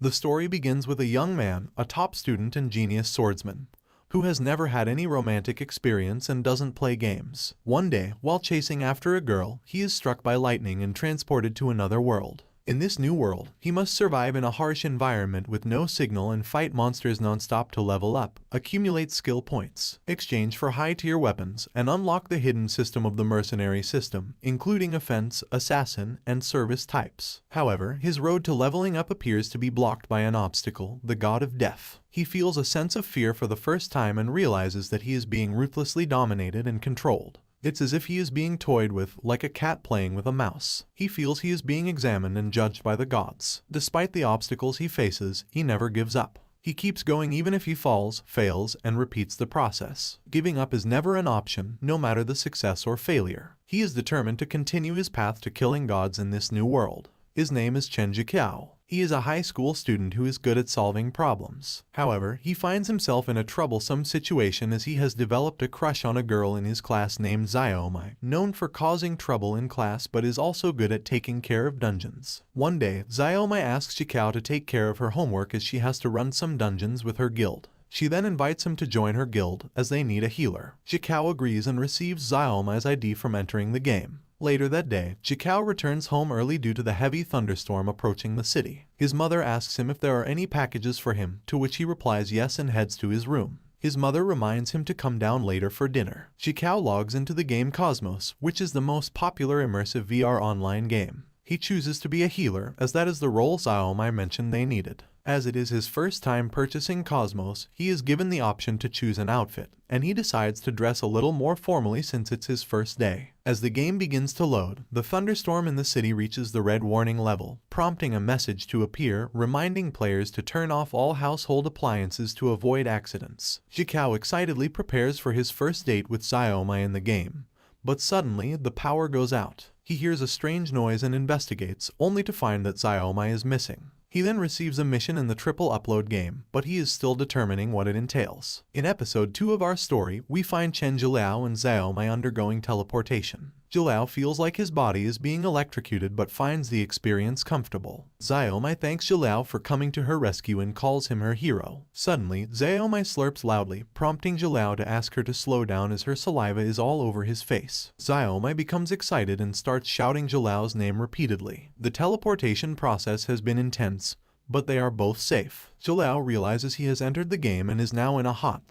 The story begins with a young man, a top student and genius swordsman, who has never had any romantic experience and doesn't play games. One day, while chasing after a girl, he is struck by lightning and transported to another world. In this new world, he must survive in a harsh environment with no signal and fight monsters non-stop to level up, accumulate skill points, exchange for high-tier weapons, and unlock the hidden system of the mercenary system, including offense, assassin, and service types. However, his road to leveling up appears to be blocked by an obstacle, the god of death. He feels a sense of fear for the first time and realizes that he is being ruthlessly dominated and controlled. It's as if he is being toyed with, like a cat playing with a mouse. He feels he is being examined and judged by the gods. Despite the obstacles he faces, he never gives up. He keeps going even if he falls, fails, and repeats the process. Giving up is never an option, no matter the success or failure. He is determined to continue his path to killing gods in this new world. His name is Chen Jiqiao. He is a high school student who is good at solving problems. However, he finds himself in a troublesome situation as he has developed a crush on a girl in his class named Xiaomai, known for causing trouble in class but is also good at taking care of dungeons. One day, Xiaomai asks Jiqiao to take care of her homework as she has to run some dungeons with her guild. She then invites him to join her guild, as they need a healer. Jiqiao agrees and receives Xiaomai's ID from entering the game. Later that day, Jiqiao returns home early due to the heavy thunderstorm approaching the city. His mother asks him if there are any packages for him, to which he replies yes and heads to his room. His mother reminds him to come down later for dinner. Jiqiao logs into the game Cosmos, which is the most popular immersive VR online game. He chooses to be a healer, as that is the role Xiaomai mentioned they needed. As it is his first time purchasing Cosmos, he is given the option to choose an outfit, and he decides to dress a little more formally since it's his first day. As the game begins to load, the thunderstorm in the city reaches the red warning level, prompting a message to appear, reminding players to turn off all household appliances to avoid accidents. Jiqiao excitedly prepares for his first date with Xiaomai in the game, but suddenly the power goes out. He hears a strange noise and investigates, only to find that Xiaomai is missing. He then receives a mission in the triple upload game, but he is still determining what it entails. In episode 2 of our story, we find Chen Jiliao and Xiaomai undergoing teleportation. Jiliao feels like his body is being electrocuted but finds the experience comfortable. Xiaomai thanks Jiliao for coming to her rescue and calls him her hero. Suddenly, Xiaomai slurps loudly, prompting Jiliao to ask her to slow down as her saliva is all over his face. Xiaomai becomes excited and starts shouting Jiliao's name repeatedly. The teleportation process has been intense, but they are both safe. Jiliao realizes he has entered the game and is now in a hot,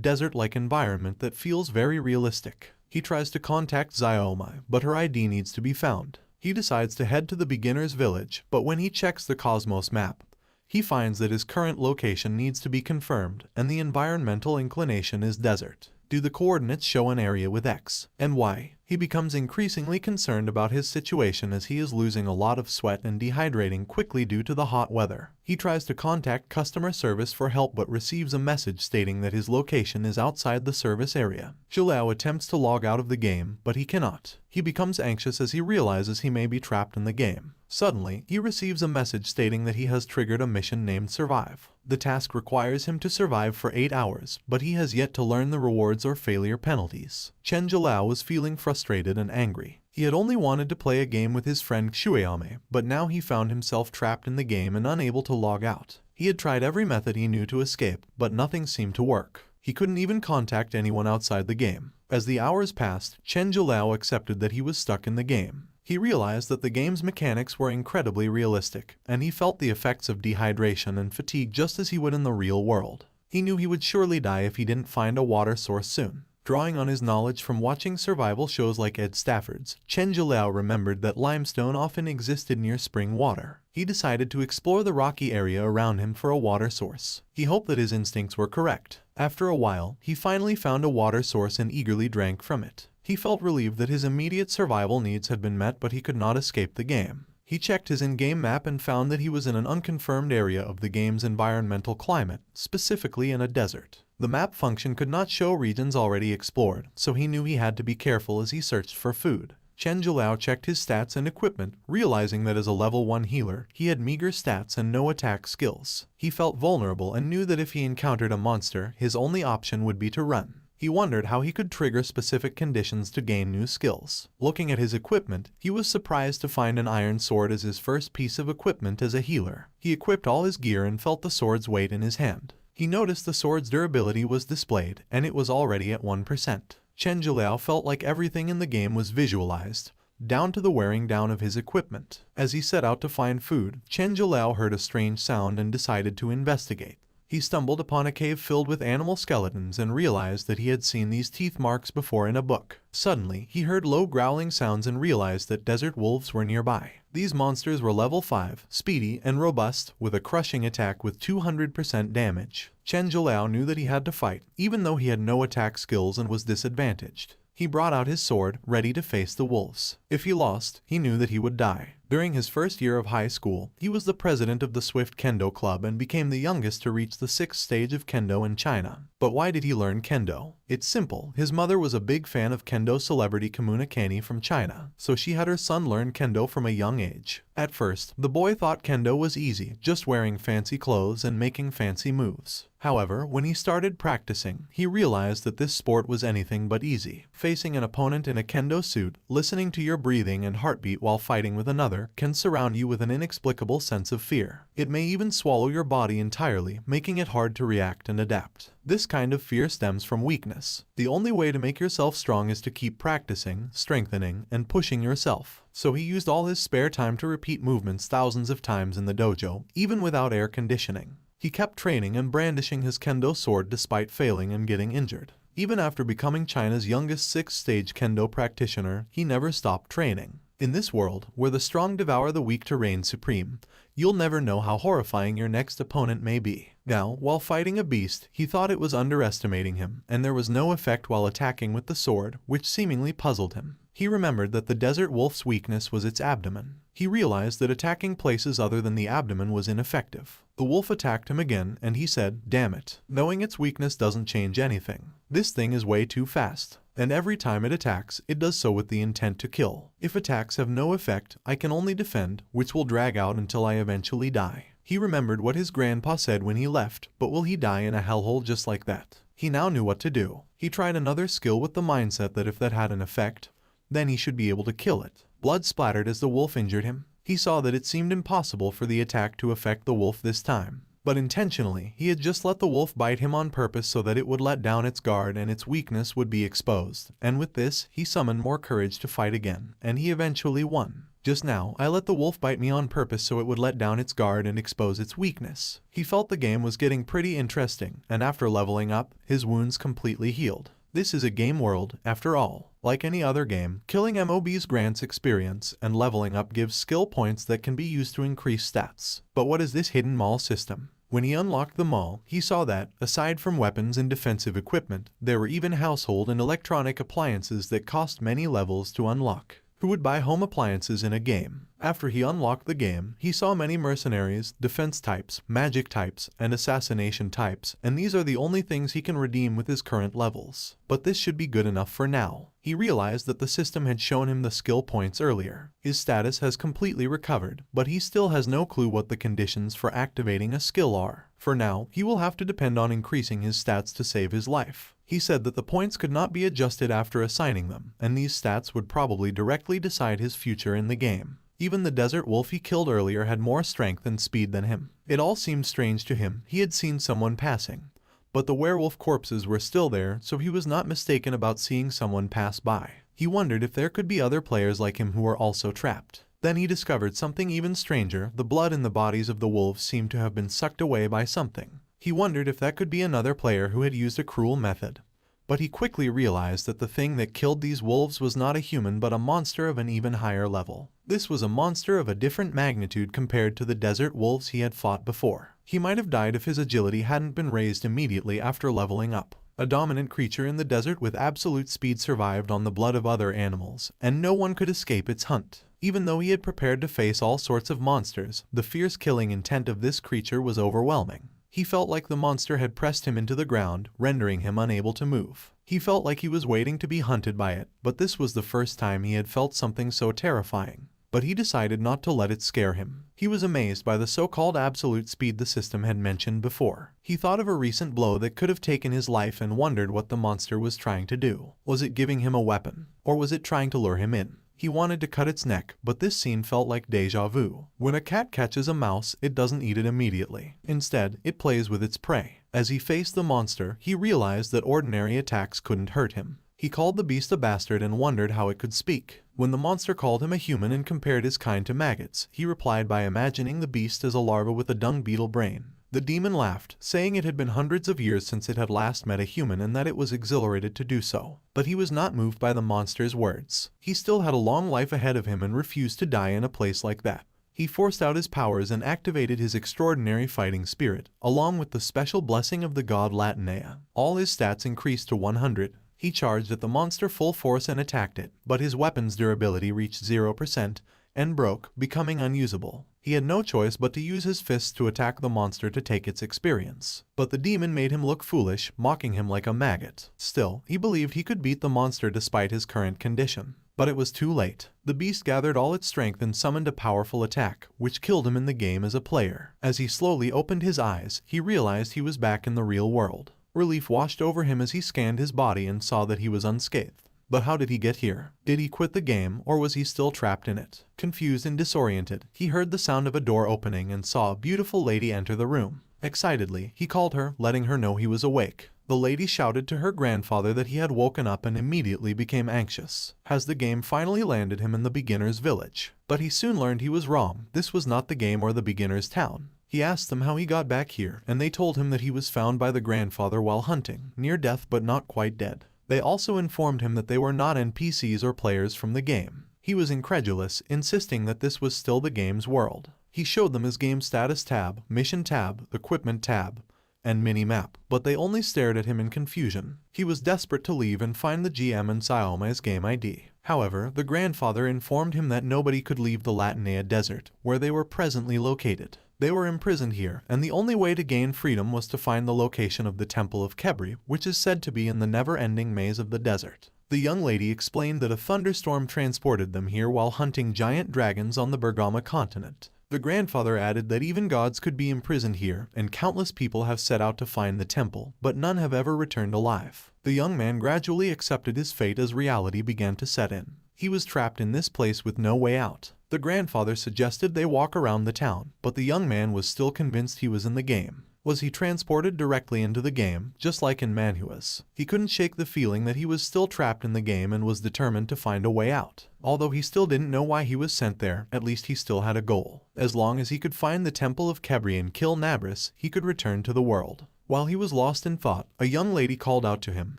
desert-like environment that feels very realistic. He tries to contact Xiaomai, but her ID needs to be found. He decides to head to the beginner's village, but when he checks the Cosmos map, he finds that his current location needs to be confirmed, and the environmental inclination is desert. Do the coordinates show an area with X and Y? He becomes increasingly concerned about his situation as he is losing a lot of sweat and dehydrating quickly due to the hot weather. He tries to contact customer service for help but receives a message stating that his location is outside the service area. Jiliao attempts to log out of the game, but he cannot. He becomes anxious as he realizes he may be trapped in the game. Suddenly, he receives a message stating that he has triggered a mission named Survive. The task requires him to survive for 8 hours, but he has yet to learn the rewards or failure penalties. Chen Jiliao was feeling frustrated and angry. He had only wanted to play a game with his friend Xueyame, but now he found himself trapped in the game and unable to log out. He had tried every method he knew to escape, but nothing seemed to work. He couldn't even contact anyone outside the game. As the hours passed, Chen Jiliao accepted that he was stuck in the game. He realized that the game's mechanics were incredibly realistic, and he felt the effects of dehydration and fatigue just as he would in the real world. He knew he would surely die if he didn't find a water source soon. Drawing on his knowledge from watching survival shows like Ed Stafford's, Chen Jiliao remembered that limestone often existed near spring water. He decided to explore the rocky area around him for a water source. He hoped that his instincts were correct. After a while, he finally found a water source and eagerly drank from it. He felt relieved that his immediate survival needs had been met, but he could not escape the game. He checked his in-game map and found that he was in an unconfirmed area of the game's environmental climate, specifically in a desert. The map function could not show regions already explored, so he knew he had to be careful as he searched for food. Chen Jiliao checked his stats and equipment, realizing that as a level 1 healer, he had meager stats and no attack skills. He felt vulnerable and knew that if he encountered a monster, his only option would be to run. He wondered how he could trigger specific conditions to gain new skills. Looking at his equipment, he was surprised to find an iron sword as his first piece of equipment as a healer. He equipped all his gear and felt the sword's weight in his hand. He noticed the sword's durability was displayed, and it was already at 1%. Chen Zhiliao felt like everything in the game was visualized, down to the wearing down of his equipment. As he set out to find food, Chen Zhiliao heard a strange sound and decided to investigate. He stumbled upon a cave filled with animal skeletons and realized that he had seen these teeth marks before in a book. Suddenly, he heard low growling sounds and realized that desert wolves were nearby. These monsters were level 5, speedy and robust, with a crushing attack with 200% damage. Chen Zhiliao knew that he had to fight, even though he had no attack skills and was disadvantaged. He brought out his sword, ready to face the wolves. If he lost, he knew that he would die. During his first year of high school, he was the president of the Swift Kendo Club and became the youngest to reach the 6th stage of Kendo in China. But why did he learn Kendo? It's simple. His mother was a big fan of Kendo celebrity Kamuna Kani from China, so she had her son learn Kendo from a young age. At first, the boy thought Kendo was easy, just wearing fancy clothes and making fancy moves. However, when he started practicing, he realized that this sport was anything but easy. Facing an opponent in a Kendo suit, listening to your breathing and heartbeat while fighting with another, can surround you with an inexplicable sense of fear. It may even swallow your body entirely, making it hard to react and adapt. This kind of fear stems from weakness. The only way to make yourself strong is to keep practicing, strengthening, and pushing yourself. So he used all his spare time to repeat movements thousands of times in the dojo, even without air conditioning. He kept training and brandishing his Kendo sword despite failing and getting injured. Even after becoming China's youngest 6th stage Kendo practitioner, he never stopped training. In this world, where the strong devour the weak to reign supreme, you'll never know how horrifying your next opponent may be. Now, while fighting a beast, he thought it was underestimating him, and there was no effect while attacking with the sword, which seemingly puzzled him. He remembered that the desert wolf's weakness was its abdomen. He realized that attacking places other than the abdomen was ineffective. The wolf attacked him again, and he said, "Damn it. Knowing its weakness doesn't change anything. This thing is way too fast. And every time it attacks, it does so with the intent to kill. If attacks have no effect, I can only defend, which will drag out until I eventually die." He remembered what his grandpa said when he left, but will he die in a hellhole just like that? He now knew what to do. He tried another skill with the mindset that if that had an effect, then he should be able to kill it. Blood splattered as the wolf injured him. He saw that it seemed impossible for the attack to affect the wolf this time. But intentionally, he had just let the wolf bite him on purpose so that it would let down its guard and its weakness would be exposed. And with this, he summoned more courage to fight again, and he eventually won. Just now, I let the wolf bite me on purpose so it would let down its guard and expose its weakness. He felt the game was getting pretty interesting, and after leveling up, his wounds completely healed. This is a game world, after all. Like any other game, killing mobs grants experience, and leveling up gives skill points that can be used to increase stats. But what is this hidden mall system? When he unlocked the mall, he saw that, aside from weapons and defensive equipment, there were even household and electronic appliances that cost many levels to unlock. Who would buy home appliances in a game? After he unlocked the game, he saw many mercenaries, defense types, magic types, and assassination types, and these are the only things he can redeem with his current levels. But this should be good enough for now. He realized that the system had shown him the skill points earlier. His status has completely recovered, but he still has no clue what the conditions for activating a skill are. For now, he will have to depend on increasing his stats to save his life. He said that the points could not be adjusted after assigning them, and these stats would probably directly decide his future in the game. Even the desert wolf he killed earlier had more strength and speed than him. It all seemed strange to him. He had seen someone passing, but the werewolf corpses were still there, so he was not mistaken about seeing someone pass by. He wondered if there could be other players like him who were also trapped. Then he discovered something even stranger. The blood in the bodies of the wolves seemed to have been sucked away by something. He wondered if that could be another player who had used a cruel method. But he quickly realized that the thing that killed these wolves was not a human but a monster of an even higher level. This was a monster of a different magnitude compared to the desert wolves he had fought before. He might have died if his agility hadn't been raised immediately after leveling up. A dominant creature in the desert with absolute speed survived on the blood of other animals, and no one could escape its hunt. Even though he had prepared to face all sorts of monsters, the fierce killing intent of this creature was overwhelming. He felt like the monster had pressed him into the ground, rendering him unable to move. He felt like he was waiting to be hunted by it, but this was the first time he had felt something so terrifying. but he decided not to let it scare him. He was amazed by the so-called absolute speed the system had mentioned before. He thought of a recent blow that could have taken his life and wondered what the monster was trying to do. Was it giving him a weapon, or was it trying to lure him in? He wanted to cut its neck, but this scene felt like déjà vu. When a cat catches a mouse, it doesn't eat it immediately. Instead, it plays with its prey. As he faced the monster, he realized that ordinary attacks couldn't hurt him. He called the beast a bastard and wondered how it could speak. When the monster called him a human and compared his kind to maggots, he replied by imagining the beast as a larva with a dung beetle brain. The demon laughed, saying it had been hundreds of years since it had last met a human and that it was exhilarated to do so. But he was not moved by the monster's words. He still had a long life ahead of him and refused to die in a place like that. He forced out his powers and activated his extraordinary fighting spirit, along with the special blessing of the god Latinea. All his stats increased to 100. He charged at the monster full force and attacked it, but his weapon's durability reached 0% and broke, becoming unusable. He had no choice but to use his fists to attack the monster to take its experience. But the demon made him look foolish, mocking him like a maggot. Still, he believed he could beat the monster despite his current condition. But it was too late. The beast gathered all its strength and summoned a powerful attack, which killed him in the game as a player. As he slowly opened his eyes, he realized he was back in the real world. Relief washed over him as he scanned his body and saw that he was unscathed. But how did he get here? Did he quit the game, or was he still trapped in it? Confused and disoriented, he heard the sound of a door opening and saw a beautiful lady enter the room. Excitedly, he called her, letting her know he was awake. The lady shouted to her grandfather that he had woken up and immediately became anxious, as the game finally landed him in the beginner's village. But he soon learned he was wrong. This was not the game or the beginner's town. He asked them how he got back here, and they told him that he was found by the grandfather while hunting, near death but not quite dead. They also informed him that they were not NPCs or players from the game. He was incredulous, insisting that this was still the game's world. He showed them his game status tab, mission tab, equipment tab, and mini-map, but they only stared at him in confusion. He was desperate to leave and find the GM and Sioma's game ID. However, the grandfather informed him that nobody could leave the Latinea desert, where they were presently located. They were imprisoned here, and the only way to gain freedom was to find the location of the Temple of Kebri, which is said to be in the never-ending maze of the desert. The young lady explained that a thunderstorm transported them here while hunting giant dragons on the Bergama continent. The grandfather added that even gods could be imprisoned here, and countless people have set out to find the temple, but none have ever returned alive. The young man gradually accepted his fate as reality began to set in. He was trapped in this place with no way out. The grandfather suggested they walk around the town, but the young man was still convinced he was in the game. Was he transported directly into the game, just like in Manhwa's? He couldn't shake the feeling that he was still trapped in the game and was determined to find a way out. Although he still didn't know why he was sent there, at least he still had a goal. As long as he could find the Temple of Kebri and kill Nabris, he could return to the world. While he was lost in thought, a young lady called out to him,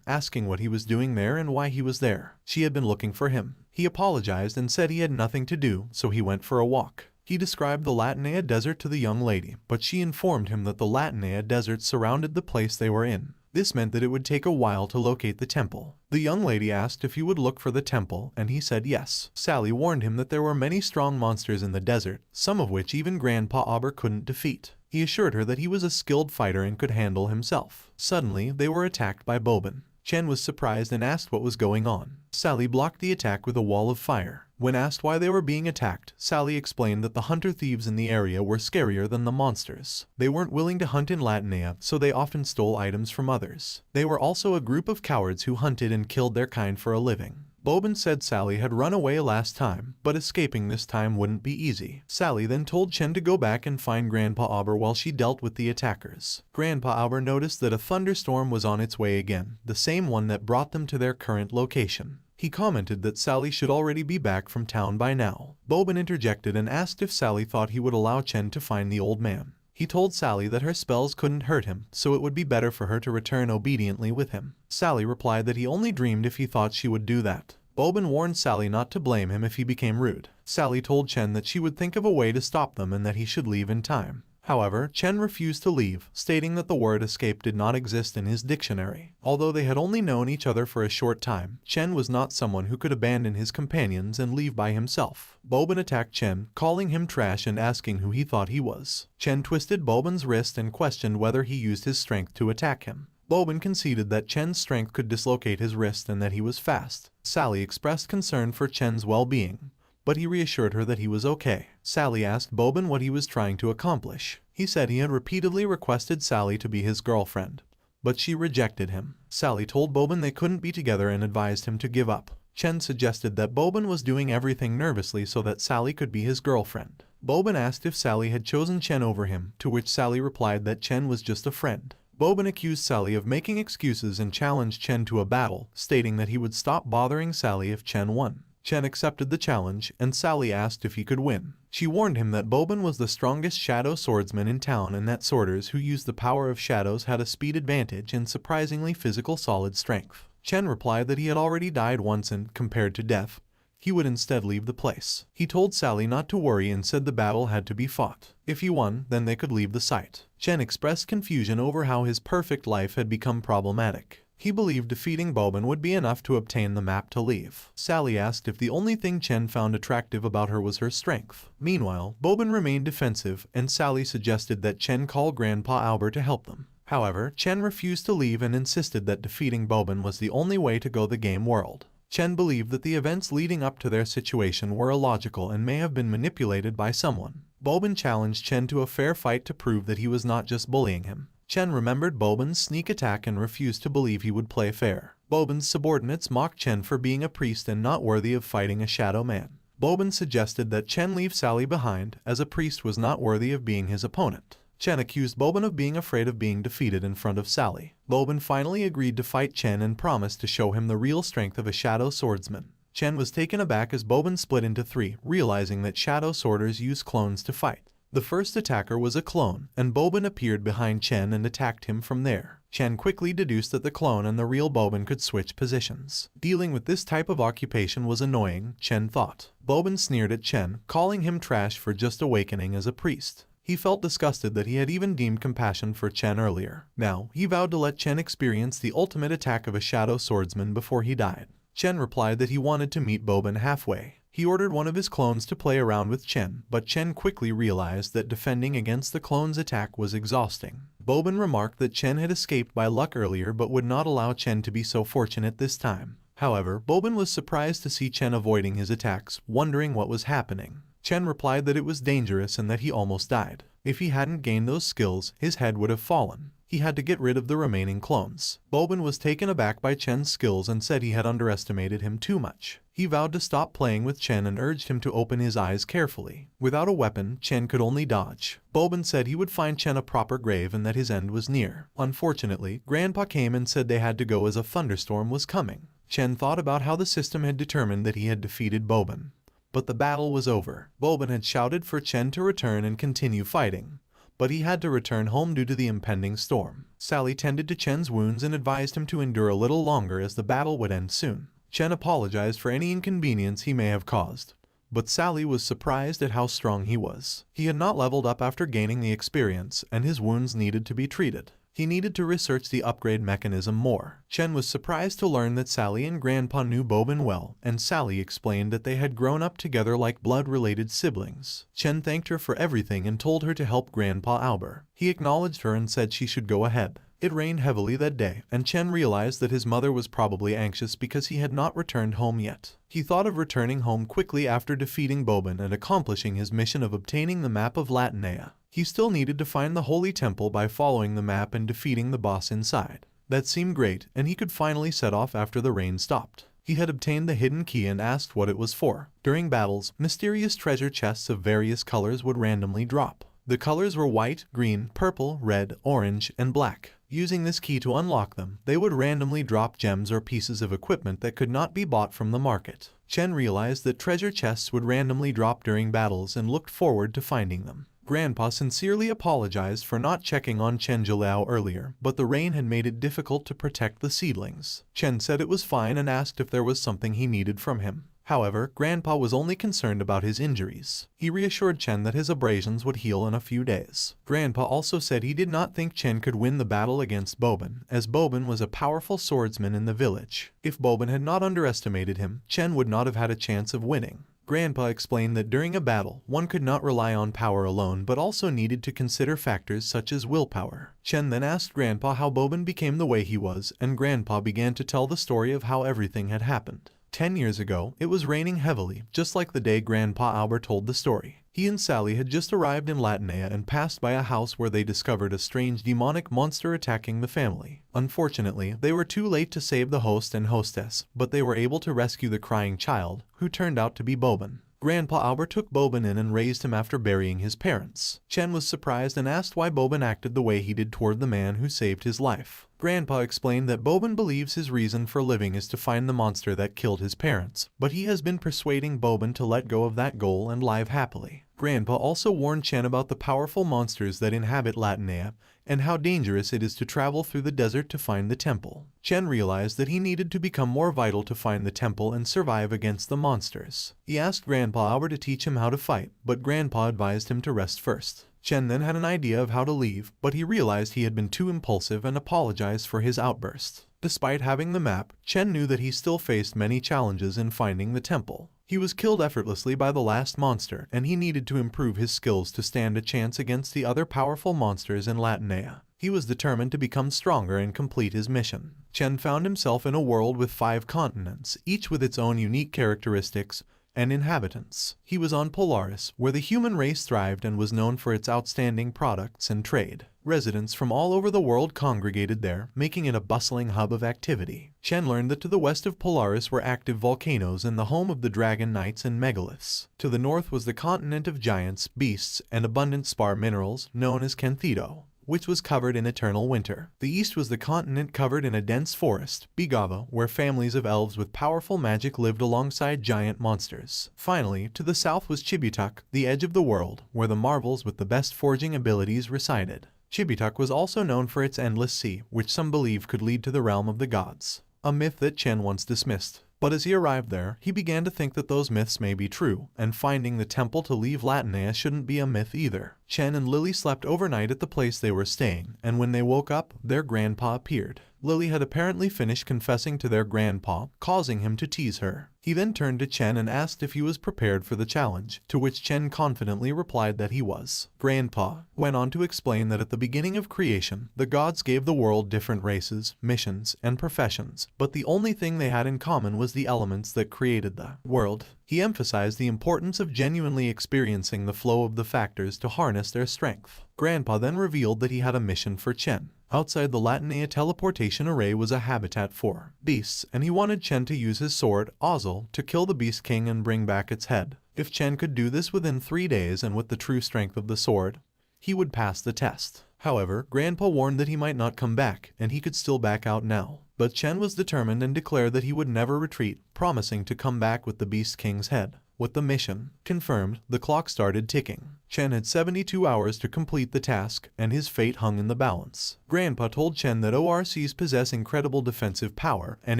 asking what he was doing there and why he was there. She had been looking for him. He apologized and said he had nothing to do, so he went for a walk. He described the Latinea desert to the young lady, but she informed him that the Latinea desert surrounded the place they were in. This meant that it would take a while to locate the temple. The young lady asked if he would look for the temple, and he said yes. Sally warned him that there were many strong monsters in the desert, some of which even Grandpa Auber couldn't defeat. He assured her that he was a skilled fighter and could handle himself. Suddenly, they were attacked by Bobin. Chen was surprised and asked what was going on. Sally blocked the attack with a wall of fire. When asked why they were being attacked, Sally explained that the hunter-thieves in the area were scarier than the monsters. They weren't willing to hunt in Latinea, so they often stole items from others. They were also a group of cowards who hunted and killed their kind for a living. Bobin said Sally had run away last time, but escaping this time wouldn't be easy. Sally then told Chen to go back and find Grandpa Auber while she dealt with the attackers. Grandpa Auber noticed that a thunderstorm was on its way again, the same one that brought them to their current location. He commented that Sally should already be back from town by now. Bobin interjected and asked if Sally thought he would allow Chen to find the old man. He told Sally that her spells couldn't hurt him, so it would be better for her to return obediently with him. Sally replied that he only dreamed if he thought she would do that. Bobin warned Sally not to blame him if he became rude. Sally told Chen that she would think of a way to stop them and that he should leave in time. However, Chen refused to leave, stating that the word escape did not exist in his dictionary. Although they had only known each other for a short time, Chen was not someone who could abandon his companions and leave by himself. Bobin attacked Chen, calling him trash and asking who he thought he was. Chen twisted Bobin's wrist and questioned whether he used his strength to attack him. Bobin conceded that Chen's strength could dislocate his wrist and that he was fast. Sally expressed concern for Chen's well-being, but he reassured her that he was okay. Sally asked Bobin what he was trying to accomplish. He said he had repeatedly requested Sally to be his girlfriend, but she rejected him. Sally told Bobin they couldn't be together and advised him to give up. Chen suggested that Bobin was doing everything nervously so that Sally could be his girlfriend. Bobin asked if Sally had chosen Chen over him, to which Sally replied that Chen was just a friend. Bobin accused Sally of making excuses and challenged Chen to a battle, stating that he would stop bothering Sally if Chen won. Chen accepted the challenge, and Sally asked if he could win. She warned him that Bobin was the strongest shadow swordsman in town and that sworders who used the power of shadows had a speed advantage and surprisingly physical solid strength. Chen replied that he had already died once and, compared to death, he would instead leave the place. He told Sally not to worry and said the battle had to be fought. If he won, then they could leave the site. Chen expressed confusion over how his perfect life had become problematic. He believed defeating Bobin would be enough to obtain the map to leave. Sally asked if the only thing Chen found attractive about her was her strength. Meanwhile, Bobin remained defensive, and Sally suggested that Chen call Grandpa Albert to help them. However, Chen refused to leave and insisted that defeating Bobin was the only way to go the game world. Chen believed that the events leading up to their situation were illogical and may have been manipulated by someone. Bobin challenged Chen to a fair fight to prove that he was not just bullying him. Chen remembered Bobin's sneak attack and refused to believe he would play fair. Bobin's subordinates mocked Chen for being a priest and not worthy of fighting a shadow man. Bobin suggested that Chen leave Sally behind, as a priest was not worthy of being his opponent. Chen accused Bobin of being afraid of being defeated in front of Sally. Bobin finally agreed to fight Chen and promised to show him the real strength of a shadow swordsman. Chen was taken aback as Bobin split into three, realizing that shadow sworders use clones to fight. The first attacker was a clone, and Bobin appeared behind Chen and attacked him from there. Chen quickly deduced that the clone and the real Bobin could switch positions. Dealing with this type of occupation was annoying, Chen thought. Bobin sneered at Chen, calling him trash for just awakening as a priest. He felt disgusted that he had even deemed compassion for Chen earlier. Now, he vowed to let Chen experience the ultimate attack of a shadow swordsman before he died. Chen replied that he wanted to meet Bobin halfway. He ordered one of his clones to play around with Chen, but Chen quickly realized that defending against the clone's attack was exhausting. Bobin remarked that Chen had escaped by luck earlier but would not allow Chen to be so fortunate this time. However, Bobin was surprised to see Chen avoiding his attacks, wondering what was happening. Chen replied that it was dangerous and that he almost died. If he hadn't gained those skills, his head would have fallen. He had to get rid of the remaining clones. Bobin was taken aback by Chen's skills and said he had underestimated him too much. He vowed to stop playing with Chen and urged him to open his eyes carefully. Without a weapon, Chen could only dodge. Bobin said he would find Chen a proper grave and that his end was near. Unfortunately, Grandpa came and said they had to go as a thunderstorm was coming. Chen thought about how the system had determined that he had defeated Bobin. But the battle was over. Bobin had shouted for Chen to return and continue fighting, but he had to return home due to the impending storm. Sally tended to Chen's wounds and advised him to endure a little longer as the battle would end soon. Chen apologized for any inconvenience he may have caused, but Sally was surprised at how strong he was. He had not leveled up after gaining the experience, and his wounds needed to be treated. He needed to research the upgrade mechanism more. Chen was surprised to learn that Sally and Grandpa knew Bobin well, and Sally explained that they had grown up together like blood-related siblings. Chen thanked her for everything and told her to help Grandpa Albert. He acknowledged her and said she should go ahead. It rained heavily that day, and Chen realized that his mother was probably anxious because he had not returned home yet. He thought of returning home quickly after defeating Bobin and accomplishing his mission of obtaining the map of Latinea. He still needed to find the Holy Temple by following the map and defeating the boss inside. That seemed great, and he could finally set off after the rain stopped. He had obtained the hidden key and asked what it was for. During battles, mysterious treasure chests of various colors would randomly drop. The colors were white, green, purple, red, orange, and black. Using this key to unlock them, they would randomly drop gems or pieces of equipment that could not be bought from the market. Chen realized that treasure chests would randomly drop during battles and looked forward to finding them. Grandpa sincerely apologized for not checking on Chen Jiliao earlier, but the rain had made it difficult to protect the seedlings. Chen said it was fine and asked if there was something he needed from him. However, Grandpa was only concerned about his injuries. He reassured Chen that his abrasions would heal in a few days. Grandpa also said he did not think Chen could win the battle against Bobin, as Bobin was a powerful swordsman in the village. If Bobin had not underestimated him, Chen would not have had a chance of winning. Grandpa explained that during a battle, one could not rely on power alone but also needed to consider factors such as willpower. Chen then asked Grandpa how Bobin became the way he was, and Grandpa began to tell the story of how everything had happened. 10 years ago, it was raining heavily, just like the day Grandpa Albert told the story. He and Sally had just arrived in Latinea and passed by a house where they discovered a strange demonic monster attacking the family. Unfortunately, they were too late to save the host and hostess, but they were able to rescue the crying child, who turned out to be Boban. Grandpa Albert took Boban in and raised him after burying his parents. Chen was surprised and asked why Boban acted the way he did toward the man who saved his life. Grandpa explained that Boban believes his reason for living is to find the monster that killed his parents, but he has been persuading Boban to let go of that goal and live happily. Grandpa also warned Chen about the powerful monsters that inhabit Latinea and how dangerous it is to travel through the desert to find the temple. Chen realized that he needed to become more vital to find the temple and survive against the monsters. He asked Grandpa Albert to teach him how to fight, but Grandpa advised him to rest first. Chen then had an idea of how to leave, but he realized he had been too impulsive and apologized for his outburst. Despite having the map, Chen knew that he still faced many challenges in finding the temple. He was killed effortlessly by the last monster, and he needed to improve his skills to stand a chance against the other powerful monsters in Latinea. He was determined to become stronger and complete his mission. Chen found himself in a world with 5 continents, each with its own unique characteristics and inhabitants. He was on Polaris, where the human race thrived and was known for its outstanding products and trade. Residents from all over the world congregated there, making it a bustling hub of activity. Chen learned that to the west of Polaris were active volcanoes and the home of the dragon knights and megaliths. To the north was the continent of giants, beasts, and abundant spar minerals, known as Canthedo, which was covered in eternal winter. The east was the continent covered in a dense forest, Bigava, where families of elves with powerful magic lived alongside giant monsters. Finally, to the south was Chibutak, the edge of the world, where the marvels with the best forging abilities resided. Chibutak was also known for its endless sea, which some believed could lead to the realm of the gods, a myth that Chen once dismissed. But as he arrived there, he began to think that those myths may be true, and finding the temple to leave Latinea shouldn't be a myth either. Chen and Lily slept overnight at the place they were staying, and when they woke up, their grandpa appeared. Lily had apparently finished confessing to their grandpa, causing him to tease her. He then turned to Chen and asked if he was prepared for the challenge, to which Chen confidently replied that he was. Grandpa went on to explain that at the beginning of creation, the gods gave the world different races, missions, and professions, but the only thing they had in common was the elements that created the world. He emphasized the importance of genuinely experiencing the flow of the factors to harness their strength. Grandpa then revealed that he had a mission for Chen. Outside the Latinea teleportation array was a habitat for beasts, and he wanted Chen to use his sword, Ozzel, to kill the Beast King and bring back its head. If Chen could do this within 3 days and with the true strength of the sword, he would pass the test. However, Grandpa warned that he might not come back, and he could still back out now. But Chen was determined and declared that he would never retreat, promising to come back with the Beast King's head. With the mission confirmed, the clock started ticking. Chen had 72 hours to complete the task, and his fate hung in the balance. Grandpa told Chen that ORCs possess incredible defensive power, and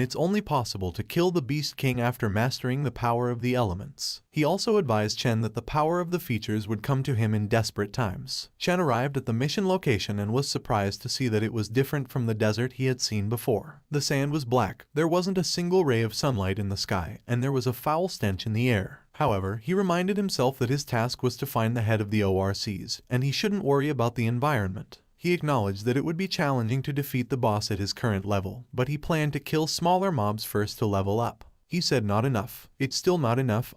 it's only possible to kill the Beast King after mastering the power of the elements. He also advised Chen that the power of the features would come to him in desperate times. Chen arrived at the mission location and was surprised to see that it was different from the desert he had seen before. The sand was black, there wasn't a single ray of sunlight in the sky, and there was a foul stench in the air. However, he reminded himself that his task was to find the head of the ORCs, and he shouldn't worry about the environment. He acknowledged that it would be challenging to defeat the boss at his current level, but he planned to kill smaller mobs first to level up. He said, "Not enough. It's still not enough.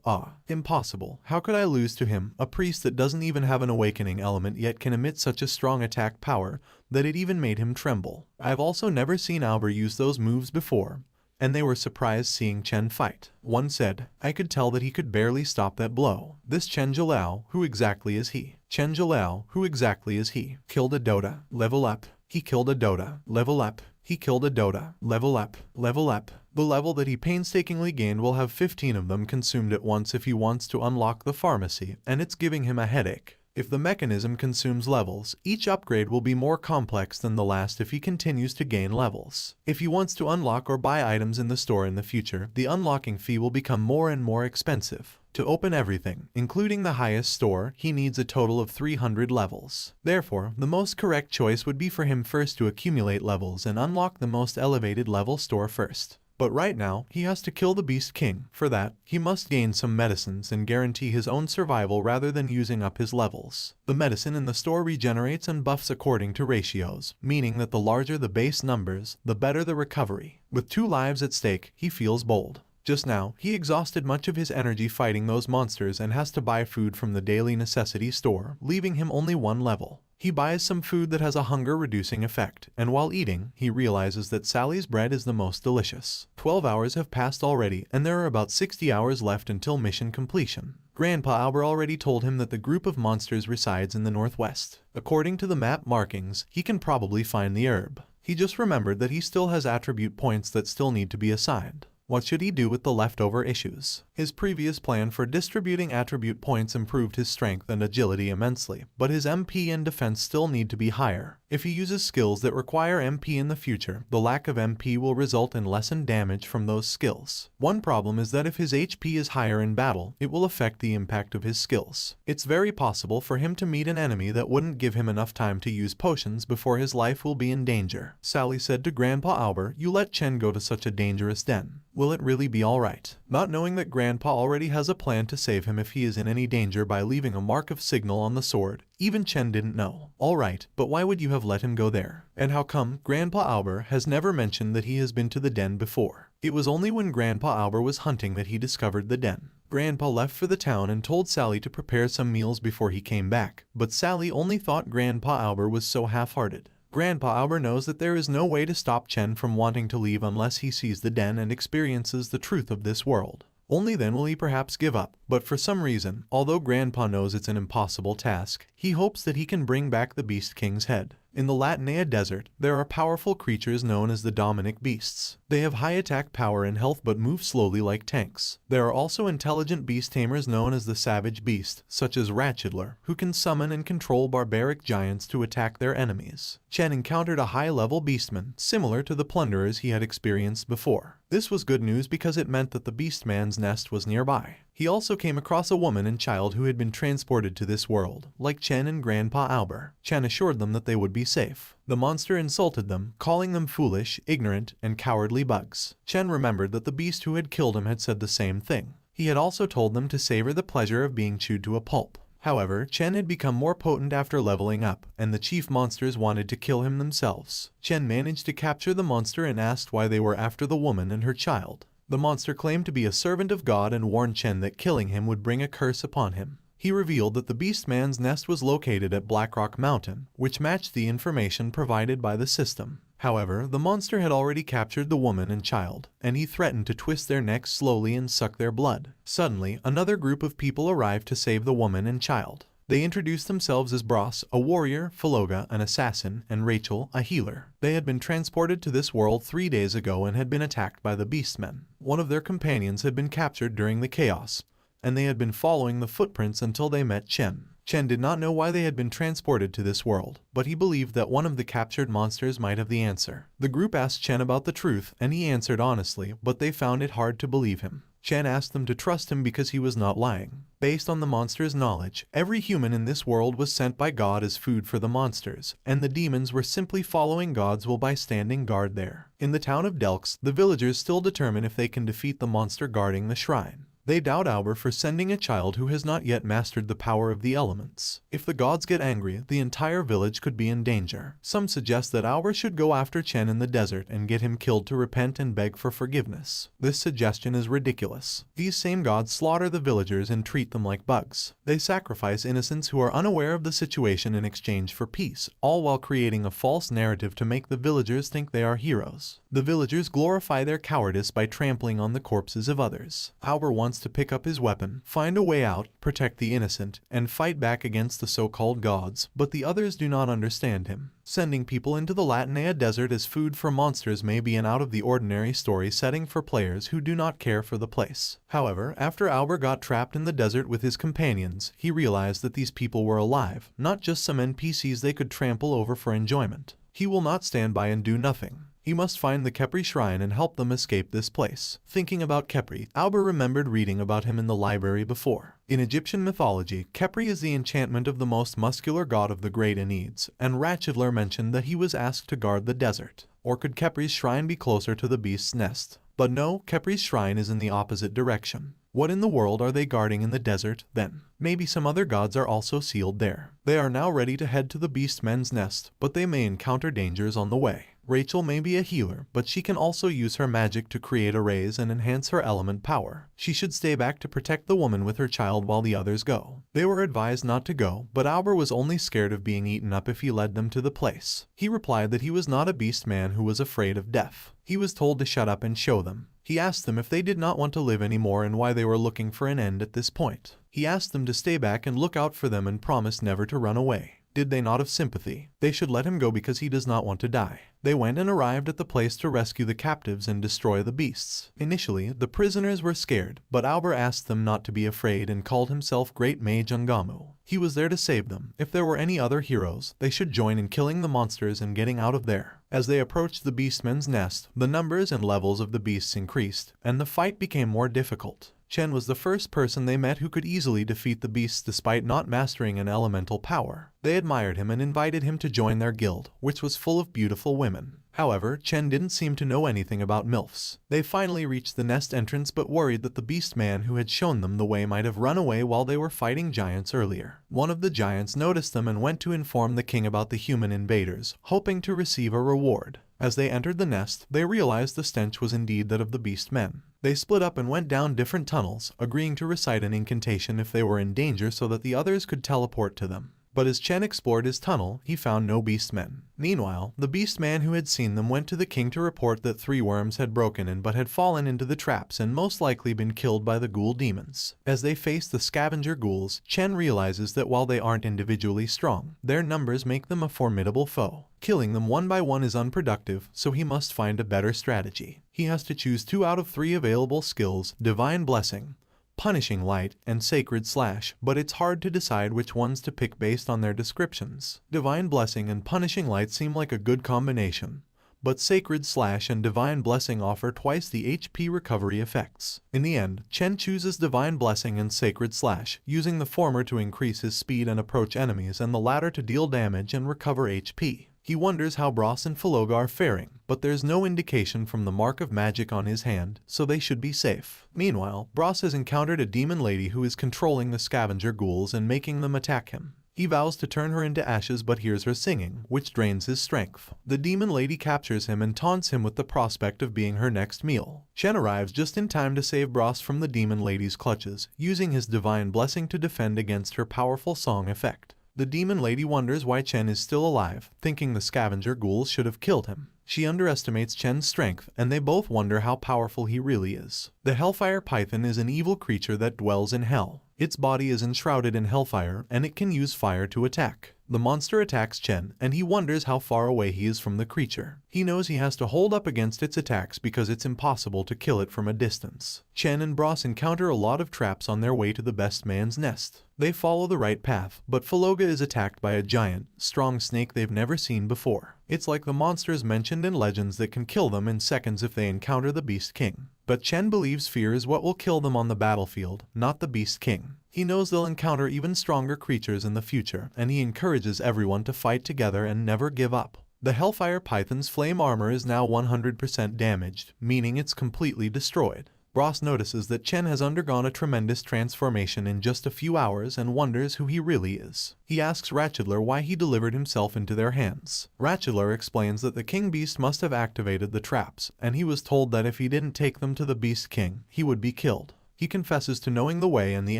Impossible. How could I lose to him, a priest that doesn't even have an awakening element yet can emit such a strong attack power that it even made him tremble. I've also never seen Albert use those moves before." And they were surprised seeing Chen fight. One said, "I could tell that he could barely stop that blow. This Chen Jalao, who exactly is he? Chen Jalao, who exactly is he? Killed a Dota, level up. He killed a Dota, level up. He killed a Dota, level up, level up." The level that he painstakingly gained will have 15 of them consumed at once if he wants to unlock the pharmacy, and it's giving him a headache. If the mechanism consumes levels, each upgrade will be more complex than the last if he continues to gain levels. If he wants to unlock or buy items in the store in the future, the unlocking fee will become more and more expensive. To open everything, including the highest store, he needs a total of 300 levels. Therefore, the most correct choice would be for him first to accumulate levels and unlock the most elevated level store first. But right now, he has to kill the Beast King. For that, he must gain some medicines and guarantee his own survival rather than using up his levels. The medicine in the store regenerates and buffs according to ratios, meaning that the larger the base numbers, the better the recovery. With 2 lives at stake, he feels bold. Just now, he exhausted much of his energy fighting those monsters and has to buy food from the daily necessity store, leaving him only one level. He buys some food that has a hunger-reducing effect, and while eating, he realizes that Sally's bread is the most delicious. 12 hours have passed already, and there are about 60 hours left until mission completion. Grandpa Albert already told him that the group of monsters resides in the northwest. According to the map markings, he can probably find the herb. He just remembered that he still has attribute points that still need to be assigned. What should he do with the leftover issues? His previous plan for distributing attribute points improved his strength and agility immensely, but his MP and defense still need to be higher. If he uses skills that require MP in the future, the lack of MP will result in lessened damage from those skills. One problem is that if his HP is higher in battle, it will affect the impact of his skills. It's very possible for him to meet an enemy that wouldn't give him enough time to use potions before his life will be in danger. Sally said to Grandpa Albert, "You let Chen go to such a dangerous den. Will it really be alright?" Not knowing that Grandpa already has a plan to save him if he is in any danger by leaving a mark of signal on the sword, even Chen didn't know. "Alright, but why would you have let him go there? And how come Grandpa Albert has never mentioned that he has been to the den before?" It was only when Grandpa Albert was hunting that he discovered the den. Grandpa left for the town and told Sally to prepare some meals before he came back, but Sally only thought Grandpa Albert was so half-hearted. Grandpa Albert knows that there is no way to stop Chen from wanting to leave unless he sees the den and experiences the truth of this world. Only then will he perhaps give up, but for some reason, although Grandpa knows it's an impossible task, he hopes that he can bring back the Beast King's head. In the Latinea desert, there are powerful creatures known as the Dominic beasts. They have high attack power and health but move slowly like tanks. There are also intelligent beast tamers known as the Savage Beast, such as Ratchidler, who can summon and control barbaric giants to attack their enemies. Chen encountered a high-level beastman, similar to the plunderers he had experienced before. This was good news because it meant that the Beastman's nest was nearby. He also came across a woman and child who had been transported to this world, like Chen and Grandpa Albert. Chen assured them that they would be safe. The monster insulted them, calling them foolish, ignorant, and cowardly bugs. Chen remembered that the beast who had killed him had said the same thing. He had also told them to savor the pleasure of being chewed to a pulp. However, Chen had become more potent after leveling up, and the chief monsters wanted to kill him themselves. Chen managed to capture the monster and asked why they were after the woman and her child. The monster claimed to be a servant of God and warned Chen that killing him would bring a curse upon him. He revealed that the Beastman's nest was located at Blackrock Mountain, which matched the information provided by the system. However, the monster had already captured the woman and child, and he threatened to twist their necks slowly and suck their blood. Suddenly, another group of people arrived to save the woman and child. They introduced themselves as Bros, a warrior, Philoga, an assassin, and Rachel, a healer. They had been transported to this world 3 days ago and had been attacked by the Beastmen. One of their companions had been captured during the chaos, and they had been following the footprints until they met Chen. Chen did not know why they had been transported to this world, but he believed that one of the captured monsters might have the answer. The group asked Chen about the truth, and he answered honestly, but they found it hard to believe him. Chen asked them to trust him because he was not lying. Based on the monster's knowledge, every human in this world was sent by God as food for the monsters, and the demons were simply following God's will by standing guard there. In the town of Delks, the villagers still determine if they can defeat the monster guarding the shrine. They doubt Albert for sending a child who has not yet mastered the power of the elements. If the gods get angry, the entire village could be in danger. Some suggest that Albert should go after Chen in the desert and get him killed to repent and beg for forgiveness. This suggestion is ridiculous. These same gods slaughter the villagers and treat them like bugs. They sacrifice innocents who are unaware of the situation in exchange for peace, all while creating a false narrative to make the villagers think they are heroes. The villagers glorify their cowardice by trampling on the corpses of others. Albert wants to pick up his weapon, find a way out, protect the innocent, and fight back against the so-called gods, but the others do not understand him. Sending people into the Latinea desert as food for monsters may be an out-of-the-ordinary story setting for players who do not care for the place. However, after Albert got trapped in the desert with his companions, he realized that these people were alive, not just some NPCs they could trample over for enjoyment. He will not stand by and do nothing. He must find the Khepri shrine and help them escape this place. Thinking about Khepri, Albert remembered reading about him in the library before. In Egyptian mythology, Khepri is the enchantment of the most muscular god of the great Enneads, and Ratchidler mentioned that he was asked to guard the desert. Or could Khepri's shrine be closer to the beast's nest? But no, Khepri's shrine is in the opposite direction. What in the world are they guarding in the desert, then? Maybe some other gods are also sealed there. They are now ready to head to the Beastmen's nest, but they may encounter dangers on the way. Rachel may be a healer, but she can also use her magic to create arrays and enhance her element power. She should stay back to protect the woman with her child while the others go. They were advised not to go, but Albert was only scared of being eaten up if he led them to the place. He replied that he was not a beast man who was afraid of death. He was told to shut up and show them. He asked them if they did not want to live anymore and why they were looking for an end at this point. He asked them to stay back and look out for them and promised never to run away. Did they not have sympathy? They should let him go because he does not want to die. They went and arrived at the place to rescue the captives and destroy the beasts. Initially, the prisoners were scared, but Albert asked them not to be afraid and called himself Great Mage Ungamu. He was there to save them. If there were any other heroes, they should join in killing the monsters and getting out of there. As they approached the beastmen's nest, the numbers and levels of the beasts increased, and the fight became more difficult. Chen was the first person they met who could easily defeat the beasts despite not mastering an elemental power. They admired him and invited him to join their guild, which was full of beautiful women. However, Chen didn't seem to know anything about MILFs. They finally reached the nest entrance but worried that the beast man who had shown them the way might have run away while they were fighting giants earlier. One of the giants noticed them and went to inform the king about the human invaders, hoping to receive a reward. As they entered the nest, they realized the stench was indeed that of the beast men. They split up and went down different tunnels, agreeing to recite an incantation if they were in danger so that the others could teleport to them. But as Chen explored his tunnel, he found no beastmen. Meanwhile, the beast man who had seen them went to the king to report that 3 worms had broken in but had fallen into the traps and most likely been killed by the ghoul demons. As they face the scavenger ghouls, Chen realizes that while they aren't individually strong, their numbers make them a formidable foe. Killing them one by one is unproductive, so he must find a better strategy. He has to choose 2 out of 3 available skills: Divine Blessing, Punishing Light, and Sacred Slash, but it's hard to decide which ones to pick based on their descriptions. Divine Blessing and Punishing Light seem like a good combination, but Sacred Slash and Divine Blessing offer twice the HP recovery effects. In the end, Chen chooses Divine Blessing and Sacred Slash, using the former to increase his speed and approach enemies and the latter to deal damage and recover HP. He wonders how Bros and Philoga are faring, but there's no indication from the mark of magic on his hand, so they should be safe. Meanwhile, Bros has encountered a demon lady who is controlling the scavenger ghouls and making them attack him. He vows to turn her into ashes but hears her singing, which drains his strength. The demon lady captures him and taunts him with the prospect of being her next meal. Chen arrives just in time to save Bros from the demon lady's clutches, using his Divine Blessing to defend against her powerful song effect. The demon lady wonders why Chen is still alive, thinking the scavenger ghouls should have killed him. She underestimates Chen's strength, and they both wonder how powerful he really is. The Hellfire Python is an evil creature that dwells in hell. Its body is enshrouded in hellfire, and it can use fire to attack. The monster attacks Chen, and he wonders how far away he is from the creature. He knows he has to hold up against its attacks because it's impossible to kill it from a distance. Chen and Bros encounter a lot of traps on their way to the best man's nest. They follow the right path, but Philoga is attacked by a giant, strong snake they've never seen before. It's like the monsters mentioned in legends that can kill them in seconds if they encounter the Beast King. But Chen believes fear is what will kill them on the battlefield, not the Beast King. He knows they'll encounter even stronger creatures in the future, and he encourages everyone to fight together and never give up. The Hellfire Python's flame armor is now 100% damaged, meaning it's completely destroyed. Bros notices that Chen has undergone a tremendous transformation in just a few hours and wonders who he really is. He asks Ratchedler why he delivered himself into their hands. Ratchedler explains that the King Beast must have activated the traps, and he was told that if he didn't take them to the Beast King, he would be killed. He confesses to knowing the way and the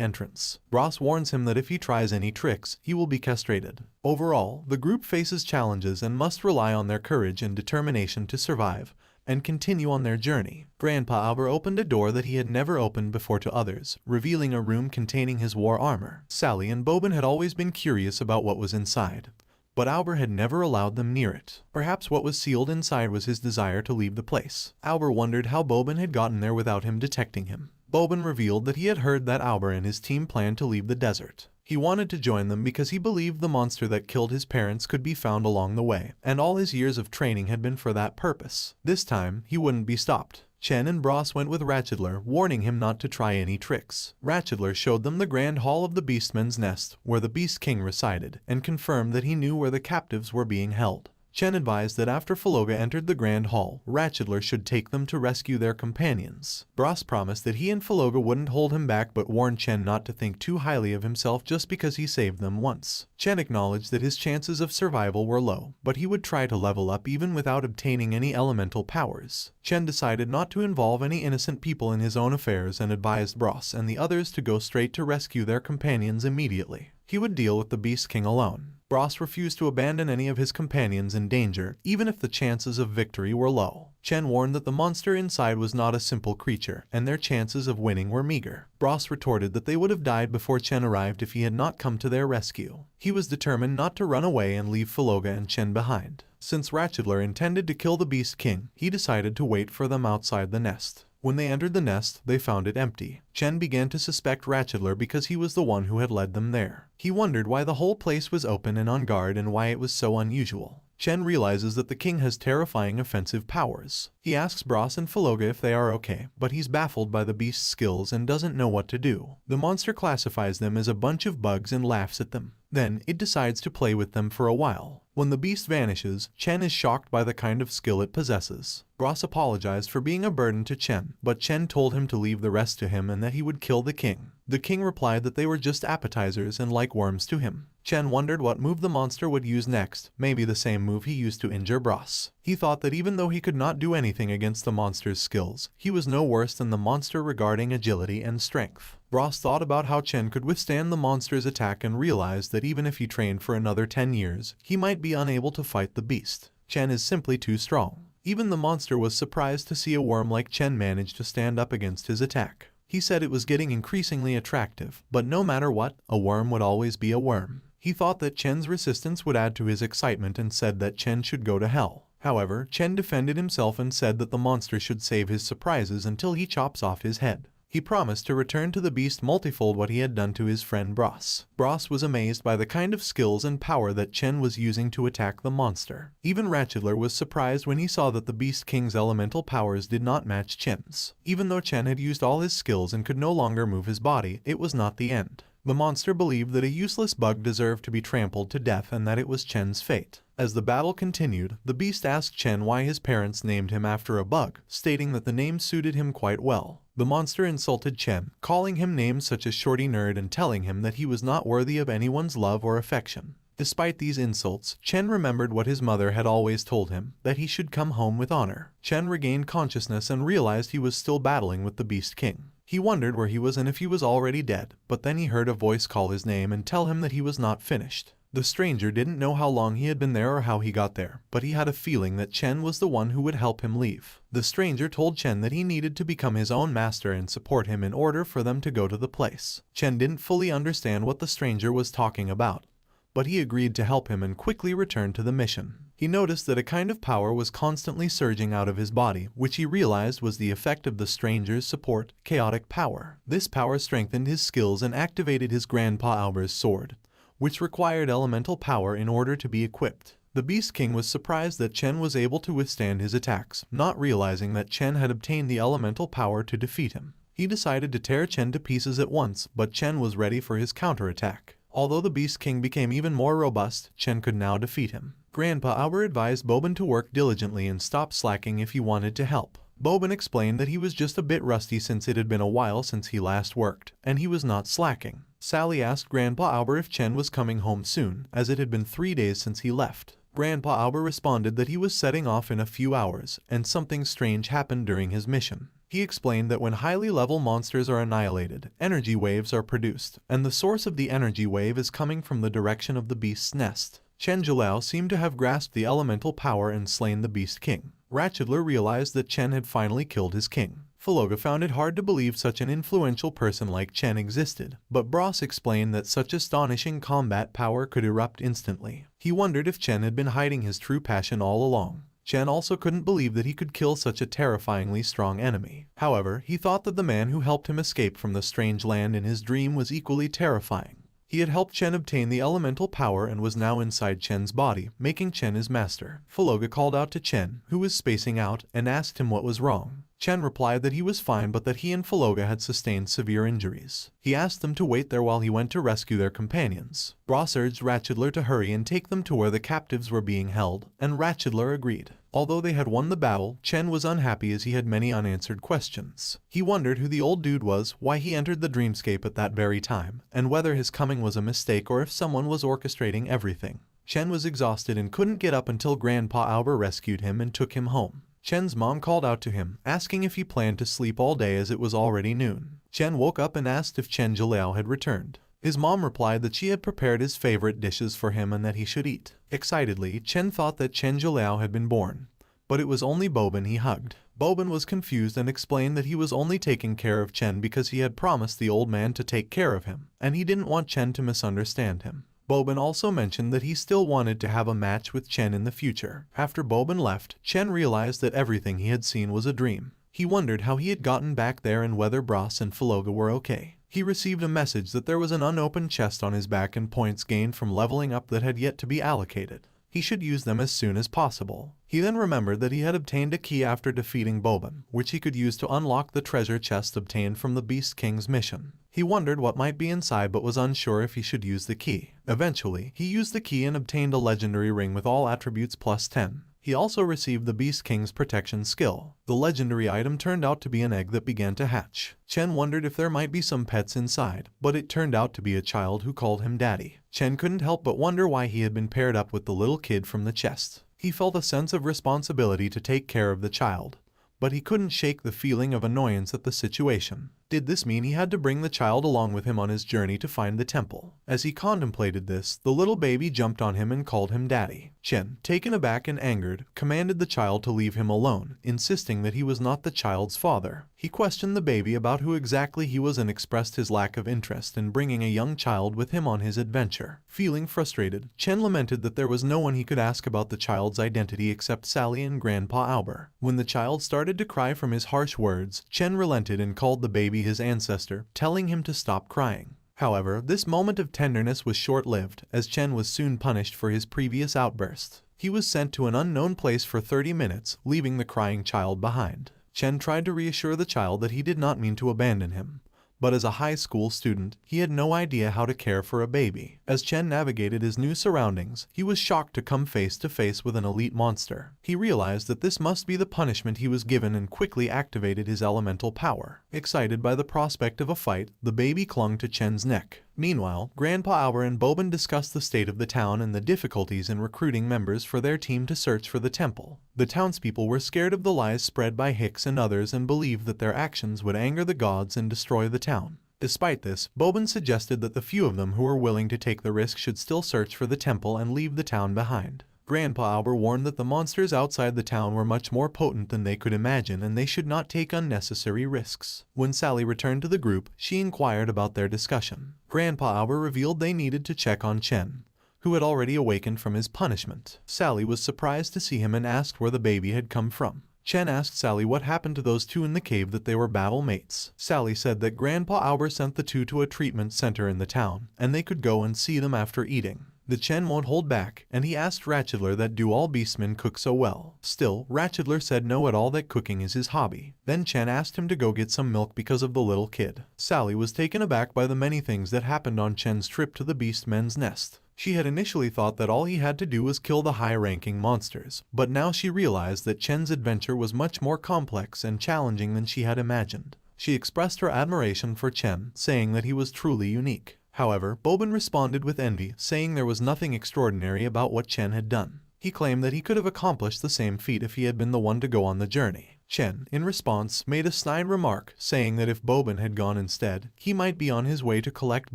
entrance. Bros warns him that if he tries any tricks, he will be castrated. Overall, the group faces challenges and must rely on their courage and determination to survive and continue on their journey. Grandpa Albert opened a door that he had never opened before to others, revealing a room containing his war armor. Sally and Boban had always been curious about what was inside, but Albert had never allowed them near it. Perhaps what was sealed inside was his desire to leave the place. Albert wondered how Boban had gotten there without him detecting him. Boban revealed that he had heard that Albert and his team planned to leave the desert. He wanted to join them because he believed the monster that killed his parents could be found along the way, and all his years of training had been for that purpose. This time, he wouldn't be stopped. Chen and Bros went with Ratchedler, warning him not to try any tricks. Ratchedler showed them the grand hall of the Beastman's Nest, where the Beast King resided, and confirmed that he knew where the captives were being held. Chen advised that after Faloga entered the Grand Hall, Ratchedler should take them to rescue their companions. Bros promised that he and Faloga wouldn't hold him back but warned Chen not to think too highly of himself just because he saved them once. Chen acknowledged that his chances of survival were low, but he would try to level up even without obtaining any elemental powers. Chen decided not to involve any innocent people in his own affairs and advised Bros and the others to go straight to rescue their companions immediately. He would deal with the Beast King alone. Bros refused to abandon any of his companions in danger, even if the chances of victory were low. Chen warned that the monster inside was not a simple creature, and their chances of winning were meager. Bros retorted that they would have died before Chen arrived if he had not come to their rescue. He was determined not to run away and leave Faloga and Chen behind. Since Ratchedler intended to kill the Beast King, he decided to wait for them outside the nest. When they entered the nest, they found it empty. Chen began to suspect Ratchedler because he was the one who had led them there. He wondered why the whole place was open and on guard and why it was so unusual. Chen realizes that the king has terrifying offensive powers. He asks Bros and Faloga if they are okay, but he's baffled by the beast's skills and doesn't know what to do. The monster classifies them as a bunch of bugs and laughs at them. Then, it decides to play with them for a while. When the beast vanishes, Chen is shocked by the kind of skill it possesses. Bros apologized for being a burden to Chen, but Chen told him to leave the rest to him and that he would kill the king. The king replied that they were just appetizers and like worms to him. Chen wondered what move the monster would use next, maybe the same move he used to injure Bros. He thought that even though he could not do anything against the monster's skills, he was no worse than the monster regarding agility and strength. Bros thought about how Chen could withstand the monster's attack and realized that even if he trained for another 10 years, he might be unable to fight the beast. Chen is simply too strong. Even the monster was surprised to see a worm like Chen manage to stand up against his attack. He said it was getting increasingly attractive, but no matter what, a worm would always be a worm. He thought that Chen's resistance would add to his excitement and said that Chen should go to hell. However, Chen defended himself and said that the monster should save his surprises until he chops off his head. He promised to return to the beast multifold what he had done to his friend Bros. Bros was amazed by the kind of skills and power that Chen was using to attack the monster. Even Ratchedler was surprised when he saw that the Beast King's elemental powers did not match Chen's. Even though Chen had used all his skills and could no longer move his body, it was not the end. The monster believed that a useless bug deserved to be trampled to death and that it was Chen's fate. As the battle continued, the beast asked Chen why his parents named him after a bug, stating that the name suited him quite well. The monster insulted Chen, calling him names such as Shorty Nerd and telling him that he was not worthy of anyone's love or affection. Despite these insults, Chen remembered what his mother had always told him, that he should come home with honor. Chen regained consciousness and realized he was still battling with the Beast King. He wondered where he was and if he was already dead, but then he heard a voice call his name and tell him that he was not finished. The stranger didn't know how long he had been there or how he got there, but he had a feeling that Chen was the one who would help him leave. The stranger told Chen that he needed to become his own master and support him in order for them to go to the place. Chen didn't fully understand what the stranger was talking about, but he agreed to help him and quickly returned to the mission. He noticed that a kind of power was constantly surging out of his body, which he realized was the effect of the stranger's support, chaotic power. This power strengthened his skills and activated his Grandpa Alber's sword, which required elemental power in order to be equipped. The Beast King was surprised that Chen was able to withstand his attacks, not realizing that Chen had obtained the elemental power to defeat him. He decided to tear Chen to pieces at once, but Chen was ready for his counterattack. Although the Beast King became even more robust, Chen could now defeat him. Grandpa Albert advised Boban to work diligently and stop slacking if he wanted to help. Boban explained that he was just a bit rusty since it had been a while since he last worked, and he was not slacking. Sally asked Grandpa Albert if Chen was coming home soon, as it had been 3 days since he left. Grandpa Albert responded that he was setting off in a few hours, and something strange happened during his mission. He explained that when highly level monsters are annihilated, energy waves are produced, and the source of the energy wave is coming from the direction of the beast's nest. Chen Zhilao seemed to have grasped the elemental power and slain the Beast King. Ratchedler realized that Chen had finally killed his king. Faloga found it hard to believe such an influential person like Chen existed, but Bros explained that such astonishing combat power could erupt instantly. He wondered if Chen had been hiding his true passion all along. Chen also couldn't believe that he could kill such a terrifyingly strong enemy. However, he thought that the man who helped him escape from the strange land in his dream was equally terrifying. He had helped Chen obtain the elemental power and was now inside Chen's body, making Chen his master. Faloga called out to Chen, who was spacing out, and asked him what was wrong. Chen replied that he was fine but that he and Faloga had sustained severe injuries. He asked them to wait there while he went to rescue their companions. Ross urged Ratchedler to hurry and take them to where the captives were being held, and Ratchedler agreed. Although they had won the battle, Chen was unhappy as he had many unanswered questions. He wondered who the old dude was, why he entered the dreamscape at that very time, and whether his coming was a mistake or if someone was orchestrating everything. Chen was exhausted and couldn't get up until Grandpa Albert rescued him and took him home. Chen's mom called out to him, asking if he planned to sleep all day as it was already noon. Chen woke up and asked if Chen Jalao had returned. His mom replied that she had prepared his favorite dishes for him and that he should eat. Excitedly, Chen thought that Chen Jalao had been born, but it was only Bobin he hugged. Bobin was confused and explained that he was only taking care of Chen because he had promised the old man to take care of him, and he didn't want Chen to misunderstand him. Bobin also mentioned that he still wanted to have a match with Chen in the future. After Bobin left, Chen realized that everything he had seen was a dream. He wondered how he had gotten back there and whether Brass and Faloga were okay. He received a message that there was an unopened chest on his back and points gained from leveling up that had yet to be allocated. He should use them as soon as possible. He then remembered that he had obtained a key after defeating Bobin, which he could use to unlock the treasure chest obtained from the Beast King's mission. He wondered what might be inside but was unsure if he should use the key. Eventually, he used the key and obtained a legendary ring with all attributes plus 10. He also received the Beast King's protection skill. The legendary item turned out to be an egg that began to hatch. Chen wondered if there might be some pets inside, but it turned out to be a child who called him Daddy. Chen couldn't help but wonder why he had been paired up with the little kid from the chest. He felt a sense of responsibility to take care of the child, but he couldn't shake the feeling of annoyance at the situation. Did this mean he had to bring the child along with him on his journey to find the temple? As he contemplated this, the little baby jumped on him and called him Daddy. Chen, taken aback and angered, commanded the child to leave him alone, insisting that he was not the child's father. He questioned the baby about who exactly he was and expressed his lack of interest in bringing a young child with him on his adventure. Feeling frustrated, Chen lamented that there was no one he could ask about the child's identity except Sally and Grandpa Albert. When the child started to cry from his harsh words, Chen relented and called the baby his ancestor, telling him to stop crying. However, this moment of tenderness was short-lived, as Chen was soon punished for his previous outburst. He was sent to an unknown place for 30 minutes, leaving the crying child behind. Chen tried to reassure the child that he did not mean to abandon him, but as a high school student, he had no idea how to care for a baby. As Chen navigated his new surroundings, he was shocked to come face to face with an elite monster. He realized that this must be the punishment he was given and quickly activated his elemental power. Excited by the prospect of a fight, the baby clung to Chen's neck. Meanwhile, Grandpa Albert and Bobin discussed the state of the town and the difficulties in recruiting members for their team to search for the temple. The townspeople were scared of the lies spread by Hicks and others and believed that their actions would anger the gods and destroy the town. Despite this, Bobin suggested that the few of them who were willing to take the risk should still search for the temple and leave the town behind. Grandpa Albert warned that the monsters outside the town were much more potent than they could imagine and they should not take unnecessary risks. When Sally returned to the group, she inquired about their discussion. Grandpa Albert revealed they needed to check on Chen, who had already awakened from his punishment. Sally was surprised to see him and asked where the baby had come from. Chen asked Sally what happened to those two in the cave that they were battle mates. Sally said that Grandpa Albert sent the two to a treatment center in the town, and they could go and see them after eating. The Chen won't hold back, and he asked Ratchedler that do all beastmen cook so well. Still, Ratchedler said no at all, that cooking is his hobby. Then Chen asked him to go get some milk because of the little kid. Sally was taken aback by the many things that happened on Chen's trip to the beastmen's nest. She had initially thought that all he had to do was kill the high-ranking monsters, but now she realized that Chen's adventure was much more complex and challenging than she had imagined. She expressed her admiration for Chen, saying that he was truly unique. However, Bobin responded with envy, saying there was nothing extraordinary about what Chen had done. He claimed that he could have accomplished the same feat if he had been the one to go on the journey. Chen, in response, made a snide remark, saying that if Bobin had gone instead, he might be on his way to collect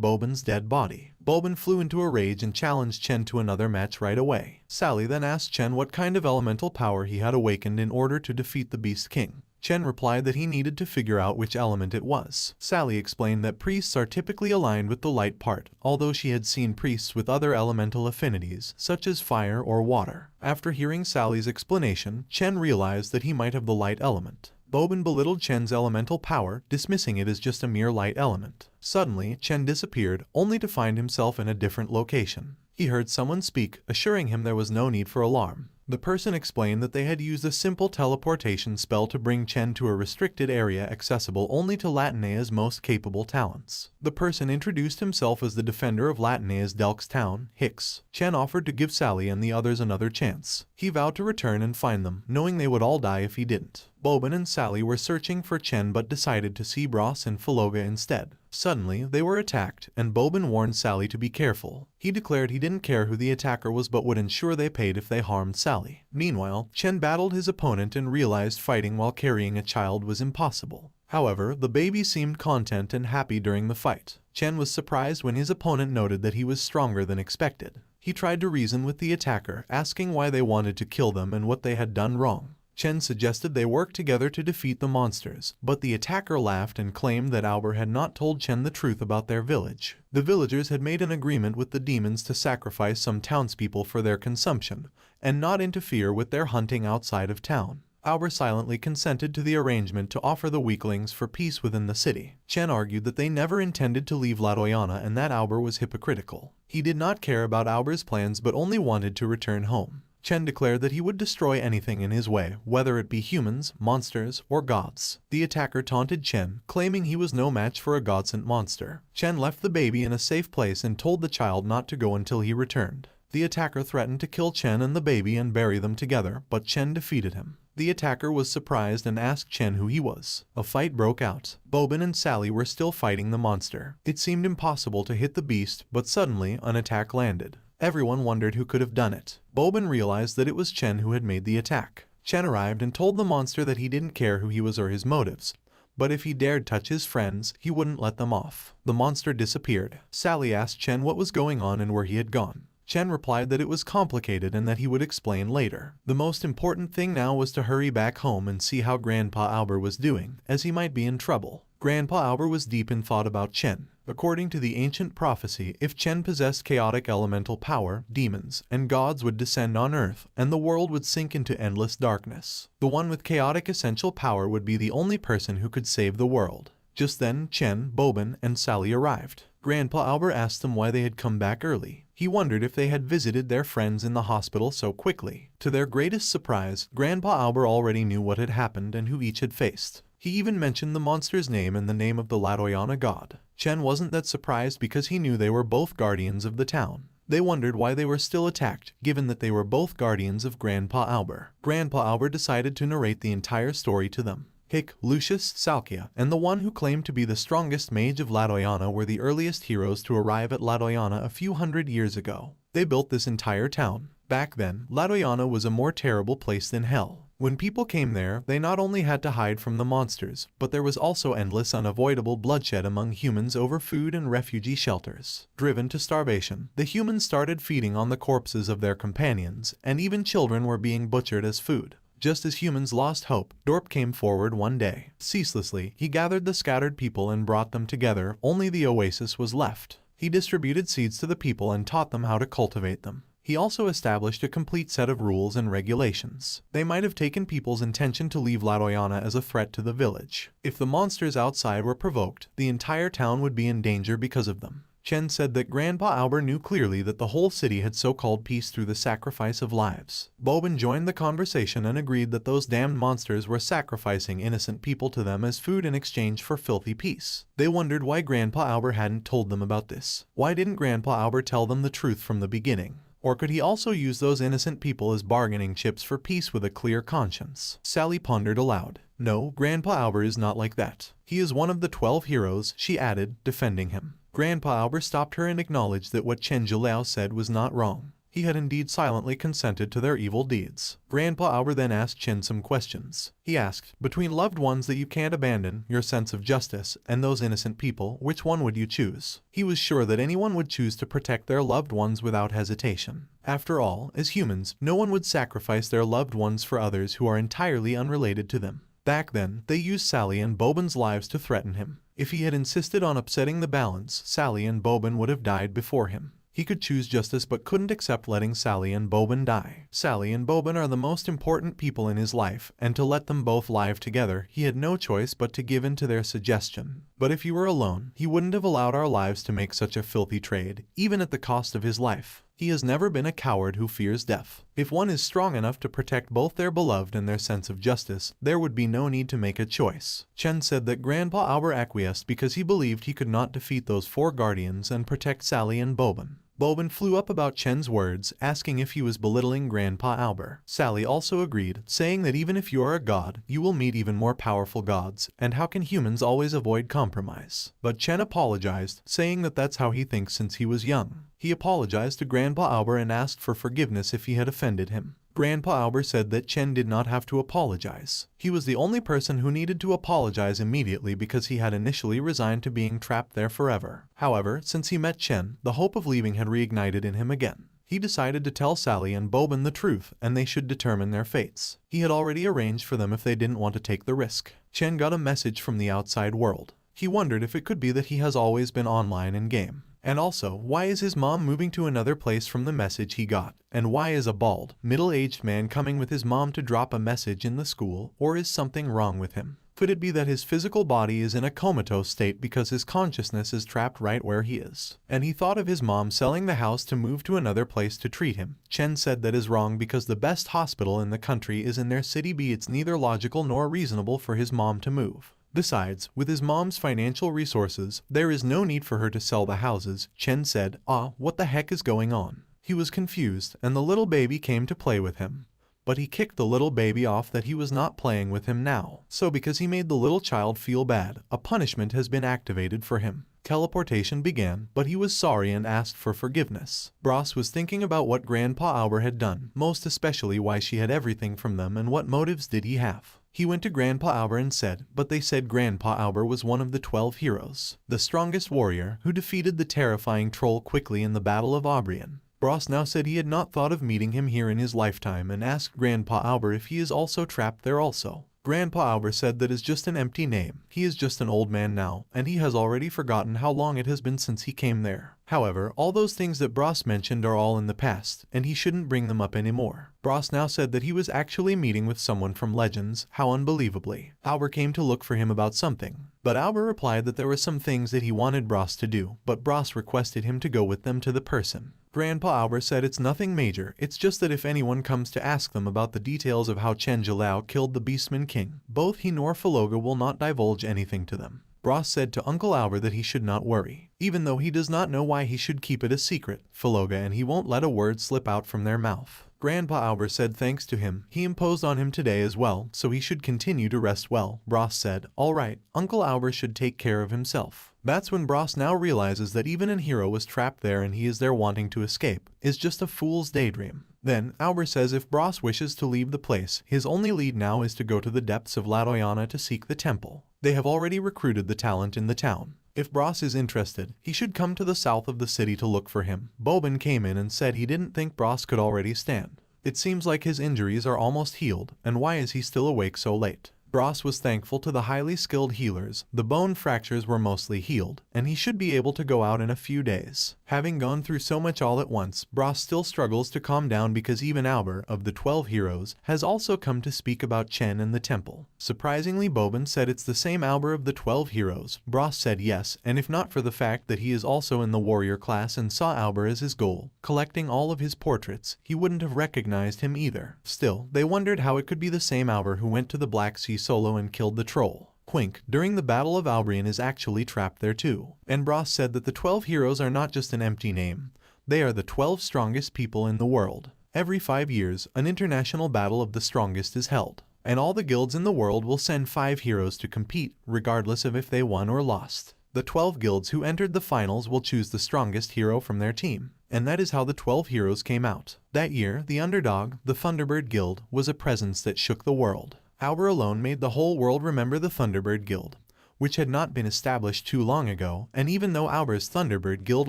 Bobin's dead body. Bobin flew into a rage and challenged Chen to another match right away. Sally then asked Chen what kind of elemental power he had awakened in order to defeat the Beast King. Chen replied that he needed to figure out which element it was. Sally explained that priests are typically aligned with the light part, although she had seen priests with other elemental affinities, such as fire or water. After hearing Sally's explanation, Chen realized that he might have the light element. Bobin belittled Chen's elemental power, dismissing it as just a mere light element. Suddenly, Chen disappeared, only to find himself in a different location. He heard someone speak, assuring him there was no need for alarm. The person explained that they had used a simple teleportation spell to bring Chen to a restricted area accessible only to Latinea's most capable talents. The person introduced himself as the defender of Latinea's Delks town, Hicks. Chen offered to give Sally and the others another chance. He vowed to return and find them, knowing they would all die if he didn't. Boban and Sally were searching for Chen but decided to see Bros and Filoga instead. Suddenly, they were attacked, and Boban warned Sally to be careful. He declared he didn't care who the attacker was but would ensure they paid if they harmed Sally. Meanwhile, Chen battled his opponent and realized fighting while carrying a child was impossible. However, the baby seemed content and happy during the fight. Chen was surprised when his opponent noted that he was stronger than expected. He tried to reason with the attacker, asking why they wanted to kill them and what they had done wrong. Chen suggested they work together to defeat the monsters, but the attacker laughed and claimed that Albert had not told Chen the truth about their village. The villagers had made an agreement with the demons to sacrifice some townspeople for their consumption, and not interfere with their hunting outside of town. Albert silently consented to the arrangement to offer the weaklings for peace within the city. Chen argued that they never intended to leave Ladoyana and that Albert was hypocritical. He did not care about Albert's plans but only wanted to return home. Chen declared that he would destroy anything in his way, whether it be humans, monsters, or gods. The attacker taunted Chen, claiming he was no match for a god-sent monster. Chen left the baby in a safe place and told the child not to go until he returned. The attacker threatened to kill Chen and the baby and bury them together, but Chen defeated him. The attacker was surprised and asked Chen who he was. A fight broke out. Boban and Sally were still fighting the monster. It seemed impossible to hit the beast, but suddenly an attack landed. Everyone wondered who could have done it. Boban realized that it was Chen who had made the attack. Chen arrived and told the monster that he didn't care who he was or his motives, but if he dared touch his friends, he wouldn't let them off. The monster disappeared. Sally asked Chen what was going on and where he had gone. Chen replied that it was complicated and that he would explain later. The most important thing now was to hurry back home and see how Grandpa Albert was doing, as he might be in trouble. Grandpa Albert was deep in thought about Chen. According to the ancient prophecy, if Chen possessed chaotic elemental power, demons and gods would descend on Earth, and the world would sink into endless darkness. The one with chaotic essential power would be the only person who could save the world. Just then, Chen, Boban, and Sally arrived. Grandpa Albert asked them why they had come back early. He wondered if they had visited their friends in the hospital so quickly. To their greatest surprise, Grandpa Albert already knew what had happened and who each had faced. He even mentioned the monster's name and the name of the Ladoyana god. Chen wasn't that surprised because he knew they were both guardians of the town. They wondered why they were still attacked, given that they were both guardians of Grandpa Albert. Grandpa Albert decided to narrate the entire story to them. Hick, Lucius, Salkia, and the one who claimed to be the strongest mage of Ladoyana were the earliest heroes to arrive at Ladoyana a few hundred years ago. They built this entire town. Back then, Ladoyana was a more terrible place than hell. When people came there, they not only had to hide from the monsters, but there was also endless unavoidable bloodshed among humans over food and refugee shelters. Driven to starvation, the humans started feeding on the corpses of their companions, and even children were being butchered as food. Just as humans lost hope, Dorp came forward one day. Ceaselessly, he gathered the scattered people and brought them together. Only the oasis was left. He distributed seeds to the people and taught them how to cultivate them. He also established a complete set of rules and regulations. They might have taken people's intention to leave Ladoyana as a threat to the village. If the monsters outside were provoked, the entire town would be in danger because of them. Chen said that Grandpa Albert knew clearly that the whole city had so-called peace through the sacrifice of lives. Boban joined the conversation and agreed that those damned monsters were sacrificing innocent people to them as food in exchange for filthy peace. They wondered why Grandpa Albert hadn't told them about this. Why didn't Grandpa Albert tell them the truth from the beginning? Or could he also use those innocent people as bargaining chips for peace with a clear conscience? Sally pondered aloud. No, Grandpa Albert is not like that. He is one of the 12 heroes, she added, defending him. Grandpa Albert stopped her and acknowledged that what Chen Zhiliao said was not wrong. He had indeed silently consented to their evil deeds. Grandpa Albert then asked Chen some questions. He asked, between loved ones that you can't abandon, your sense of justice, and those innocent people, which one would you choose? He was sure that anyone would choose to protect their loved ones without hesitation. After all, as humans, no one would sacrifice their loved ones for others who are entirely unrelated to them. Back then, they used Sally and Boban's lives to threaten him. If he had insisted on upsetting the balance, Sally and Boban would have died before him. He could choose justice but couldn't accept letting Sally and Boban die. Sally and Boban are the most important people in his life, and to let them both live together, he had no choice but to give in to their suggestion. But if you were alone, he wouldn't have allowed our lives to make such a filthy trade, even at the cost of his life. He has never been a coward who fears death. If one is strong enough to protect both their beloved and their sense of justice, there would be no need to make a choice. Chen said that Grandpa Albert acquiesced because he believed he could not defeat those 4 guardians and protect Sally and Bobin. Bobin flew up about Chen's words, asking if he was belittling Grandpa Albert. Sally also agreed, saying that even if you are a god, you will meet even more powerful gods, and how can humans always avoid compromise? But Chen apologized, saying that that's how he thinks since he was young. He apologized to Grandpa Albert and asked for forgiveness if he had offended him. Grandpa Albert said that Chen did not have to apologize. He was the only person who needed to apologize immediately because he had initially resigned to being trapped there forever. However, since he met Chen, the hope of leaving had reignited in him again. He decided to tell Sally and Bobin the truth, and they should determine their fates. He had already arranged for them if they didn't want to take the risk. Chen got a message from the outside world. He wondered if it could be that he has always been online in-game. And also, why is his mom moving to another place from the message he got? And why is a bald, middle-aged man coming with his mom to drop a message in the school, or is something wrong with him? Could it be that his physical body is in a comatose state because his consciousness is trapped right where he is? And he thought of his mom selling the house to move to another place to treat him. Chen said that is wrong because the best hospital in the country is in their city. It's neither logical nor reasonable for his mom to move. Besides, with his mom's financial resources, there is no need for her to sell the houses. Chen said, what the heck is going on? He was confused, and the little baby came to play with him. But he kicked the little baby off that he was not playing with him now. So because he made the little child feel bad, a punishment has been activated for him. Teleportation began, but he was sorry and asked for forgiveness. Bros was thinking about what Grandpa Albert had done, most especially why she had everything from them and what motives did he have. He went to Grandpa Albert and said, but they said Grandpa Albert was one of the 12 heroes, the strongest warrior, who defeated the terrifying troll quickly in the Battle of Aubrian. Bros now said he had not thought of meeting him here in his lifetime and asked Grandpa Albert if he is also trapped there also. Grandpa Albert said that is just an empty name. He is just an old man now, and he has already forgotten how long it has been since he came there. However, all those things that Bros mentioned are all in the past, and he shouldn't bring them up anymore. Bros now said that he was actually meeting with someone from Legends. How unbelievably. Albert came to look for him about something. But Albert replied that there were some things that he wanted Bros to do, but Bros requested him to go with them to the person. Grandpa Albert said it's nothing major, it's just that if anyone comes to ask them about the details of how Chen Jilao killed the Beastman King, both he nor Faloga will not divulge anything to them. Bros said to Uncle Albert that he should not worry, even though he does not know why he should keep it a secret. Faloga and he won't let a word slip out from their mouth. Grandpa Albert said thanks to him, he imposed on him today as well, so he should continue to rest well. Bros said, alright, Uncle Albert should take care of himself. That's when Bros now realizes that even an hero was trapped there and he is there wanting to escape, is just a fool's daydream. Then, Albert says if Bros wishes to leave the place, his only lead now is to go to the depths of Ladoyana to seek the temple. They have already recruited the talent in the town. If Bros is interested, he should come to the south of the city to look for him. Bobin came in and said he didn't think Bros could already stand. It seems like his injuries are almost healed, and why is he still awake so late? Bros was thankful to the highly skilled healers. The bone fractures were mostly healed, and he should be able to go out in a few days. Having gone through so much all at once, Bros still struggles to calm down because even Albert, of the 12 heroes, has also come to speak about Chen and the temple. Surprisingly, Bobin said it's the same Albert of the 12 heroes. Bros said yes, and if not for the fact that he is also in the warrior class and saw Albert as his goal, collecting all of his portraits, he wouldn't have recognized him either. Still, they wondered how it could be the same Albert who went to the Black Sea solo and killed the troll. Quink, during the Battle of Aubrian, is actually trapped there too. And Bros said that the 12 heroes are not just an empty name. They are the 12 strongest people in the world. Every 5 years, an international battle of the strongest is held. And all the guilds in the world will send 5 heroes to compete, regardless of if they won or lost. The 12 guilds who entered the finals will choose the strongest hero from their team. And that is how the 12 heroes came out. That year, the underdog, the Thunderbird Guild, was a presence that shook the world. Albert alone made the whole world remember the Thunderbird Guild, which had not been established too long ago, and even though Albert's Thunderbird Guild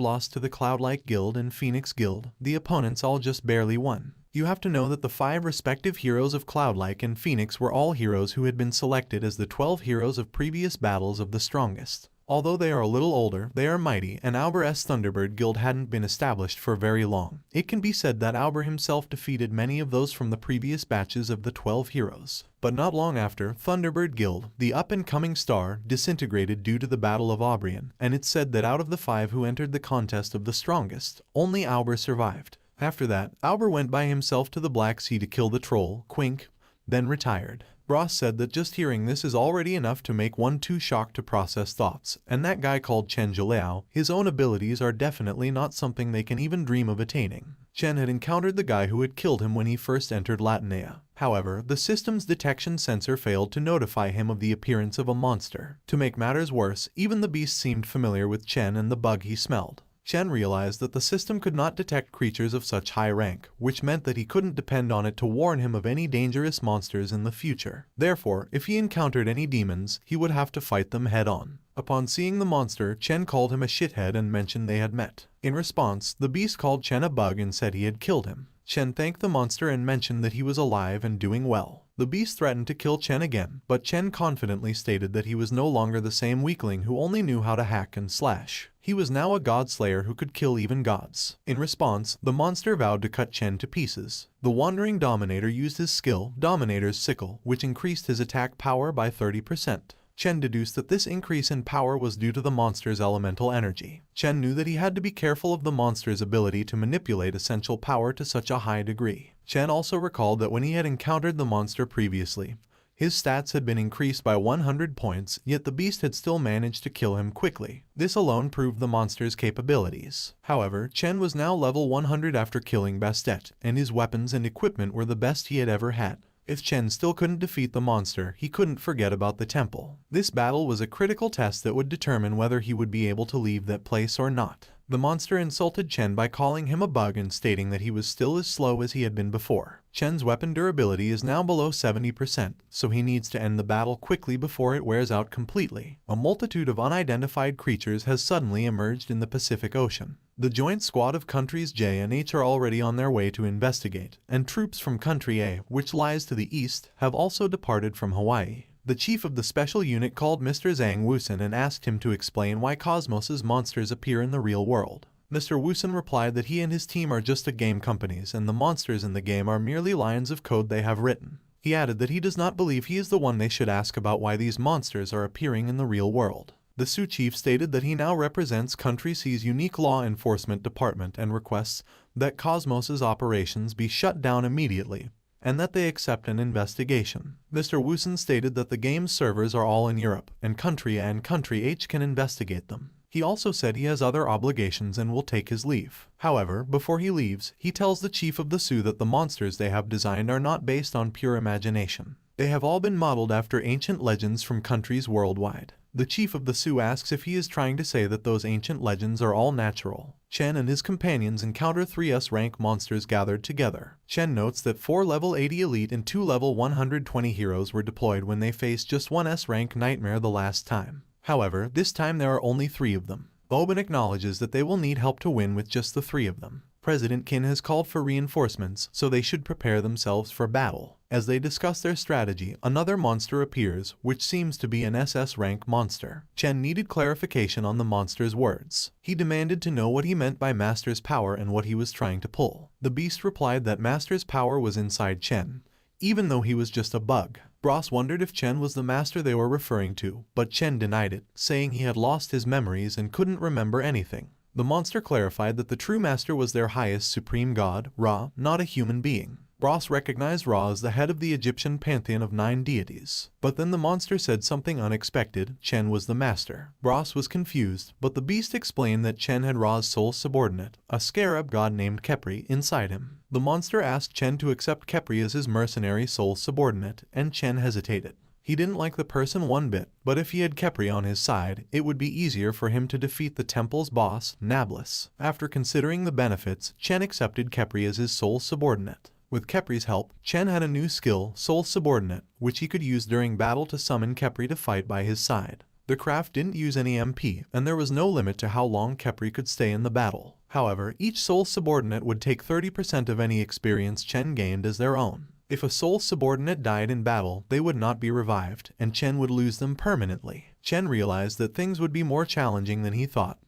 lost to the Cloudlike Guild and Phoenix Guild, the opponents all just barely won. You have to know that the 5 respective heroes of Cloudlike and Phoenix were all heroes who had been selected as the 12 heroes of previous battles of the strongest. Although they are a little older, they are mighty, and Auber's Thunderbird Guild hadn't been established for very long. It can be said that Auber himself defeated many of those from the previous batches of the 12 heroes. But not long after, Thunderbird Guild, the up-and-coming star, disintegrated due to the Battle of Aubrian, and it's said that out of the 5 who entered the contest of the strongest, only Auber survived. After that, Auber went by himself to the Black Sea to kill the troll, Quink, then retired. Ross said that just hearing this is already enough to make one too shocked to process thoughts, and that guy called Chen Zhiliao, his own abilities are definitely not something they can even dream of attaining. Chen had encountered the guy who had killed him when he first entered Latinea. However, the system's detection sensor failed to notify him of the appearance of a monster. To make matters worse, even the beast seemed familiar with Chen and the bug he smelled. Chen realized that the system could not detect creatures of such high rank, which meant that he couldn't depend on it to warn him of any dangerous monsters in the future. Therefore, if he encountered any demons, he would have to fight them head-on. Upon seeing the monster, Chen called him a shithead and mentioned they had met. In response, the beast called Chen a bug and said he had killed him. Chen thanked the monster and mentioned that he was alive and doing well. The beast threatened to kill Chen again, but Chen confidently stated that he was no longer the same weakling who only knew how to hack and slash. He was now a god slayer who could kill even gods. In response, the monster vowed to cut Chen to pieces. The wandering Dominator used his skill, Dominator's Sickle, which increased his attack power by 30%. Chen deduced that this increase in power was due to the monster's elemental energy. Chen knew that he had to be careful of the monster's ability to manipulate essential power to such a high degree. Chen also recalled that when he had encountered the monster previously, his stats had been increased by 100 points, yet the beast had still managed to kill him quickly. This alone proved the monster's capabilities. However, Chen was now level 100 after killing Bastet, and his weapons and equipment were the best he had ever had. If Chen still couldn't defeat the monster, he couldn't forget about the temple. This battle was a critical test that would determine whether he would be able to leave that place or not. The monster insulted Chen by calling him a bug and stating that he was still as slow as he had been before. Chen's weapon durability is now below 70%, so he needs to end the battle quickly before it wears out completely. A multitude of unidentified creatures has suddenly emerged in the Pacific Ocean. The joint squad of countries J and H are already on their way to investigate, and troops from country A, which lies to the east, have also departed from Hawaii. The chief of the special unit called Mr. Zhang Wusen and asked him to explain why Cosmos's monsters appear in the real world. Mr. Wusen replied that he and his team are just game companies and the monsters in the game are merely lines of code they have written. He added that he does not believe he is the one they should ask about why these monsters are appearing in the real world. The Sioux chief stated that he now represents Country C's unique law enforcement department and requests that Cosmos's operations be shut down immediately, and that they accept an investigation. Mr. Wusen stated that the game's servers are all in Europe, and Country A and Country H can investigate them. He also said he has other obligations and will take his leave. However, before he leaves, he tells the chief of the Sioux that the monsters they have designed are not based on pure imagination. They have all been modeled after ancient legends from countries worldwide. The chief of the Sioux asks if he is trying to say that those ancient legends are all natural. Chen and his companions encounter 3 S-rank monsters gathered together. Chen notes that 4 level 80 elite and 2 level 120 heroes were deployed when they faced just 1 S-rank nightmare the last time. However, this time there are only 3 of them. Boban acknowledges that they will need help to win with just the 3 of them. President Qin has called for reinforcements, so they should prepare themselves for battle. As they discuss their strategy, another monster appears, which seems to be an SS rank monster. Chen needed clarification on the monster's words. He demanded to know what he meant by Master's power and what he was trying to pull. The beast replied that Master's power was inside Chen, even though he was just a bug. Ross wondered if Chen was the master they were referring to, but Chen denied it, saying he had lost his memories and couldn't remember anything. The monster clarified that the true master was their highest supreme god, Ra, not a human being. Ross recognized Ra as the head of the Egyptian pantheon of 9 deities. But then the monster said something unexpected: Chen was the master. Ross was confused, but the beast explained that Chen had Ra's sole subordinate, a scarab god named Khepri, inside him. The monster asked Chen to accept Khepri as his mercenary sole subordinate, and Chen hesitated. He didn't like the person one bit, but if he had Khepri on his side, it would be easier for him to defeat the temple's boss, Nablus. After considering the benefits, Chen accepted Khepri as his sole subordinate. With Khepri's help, Chen had a new skill, Soul Subordinate, which he could use during battle to summon Khepri to fight by his side. The craft didn't use any MP, and there was no limit to how long Khepri could stay in the battle. However, each Soul Subordinate would take 30% of any experience Chen gained as their own. If a sole subordinate died in battle, they would not be revived, and Chen would lose them permanently. Chen realized that things would be more challenging than he thought.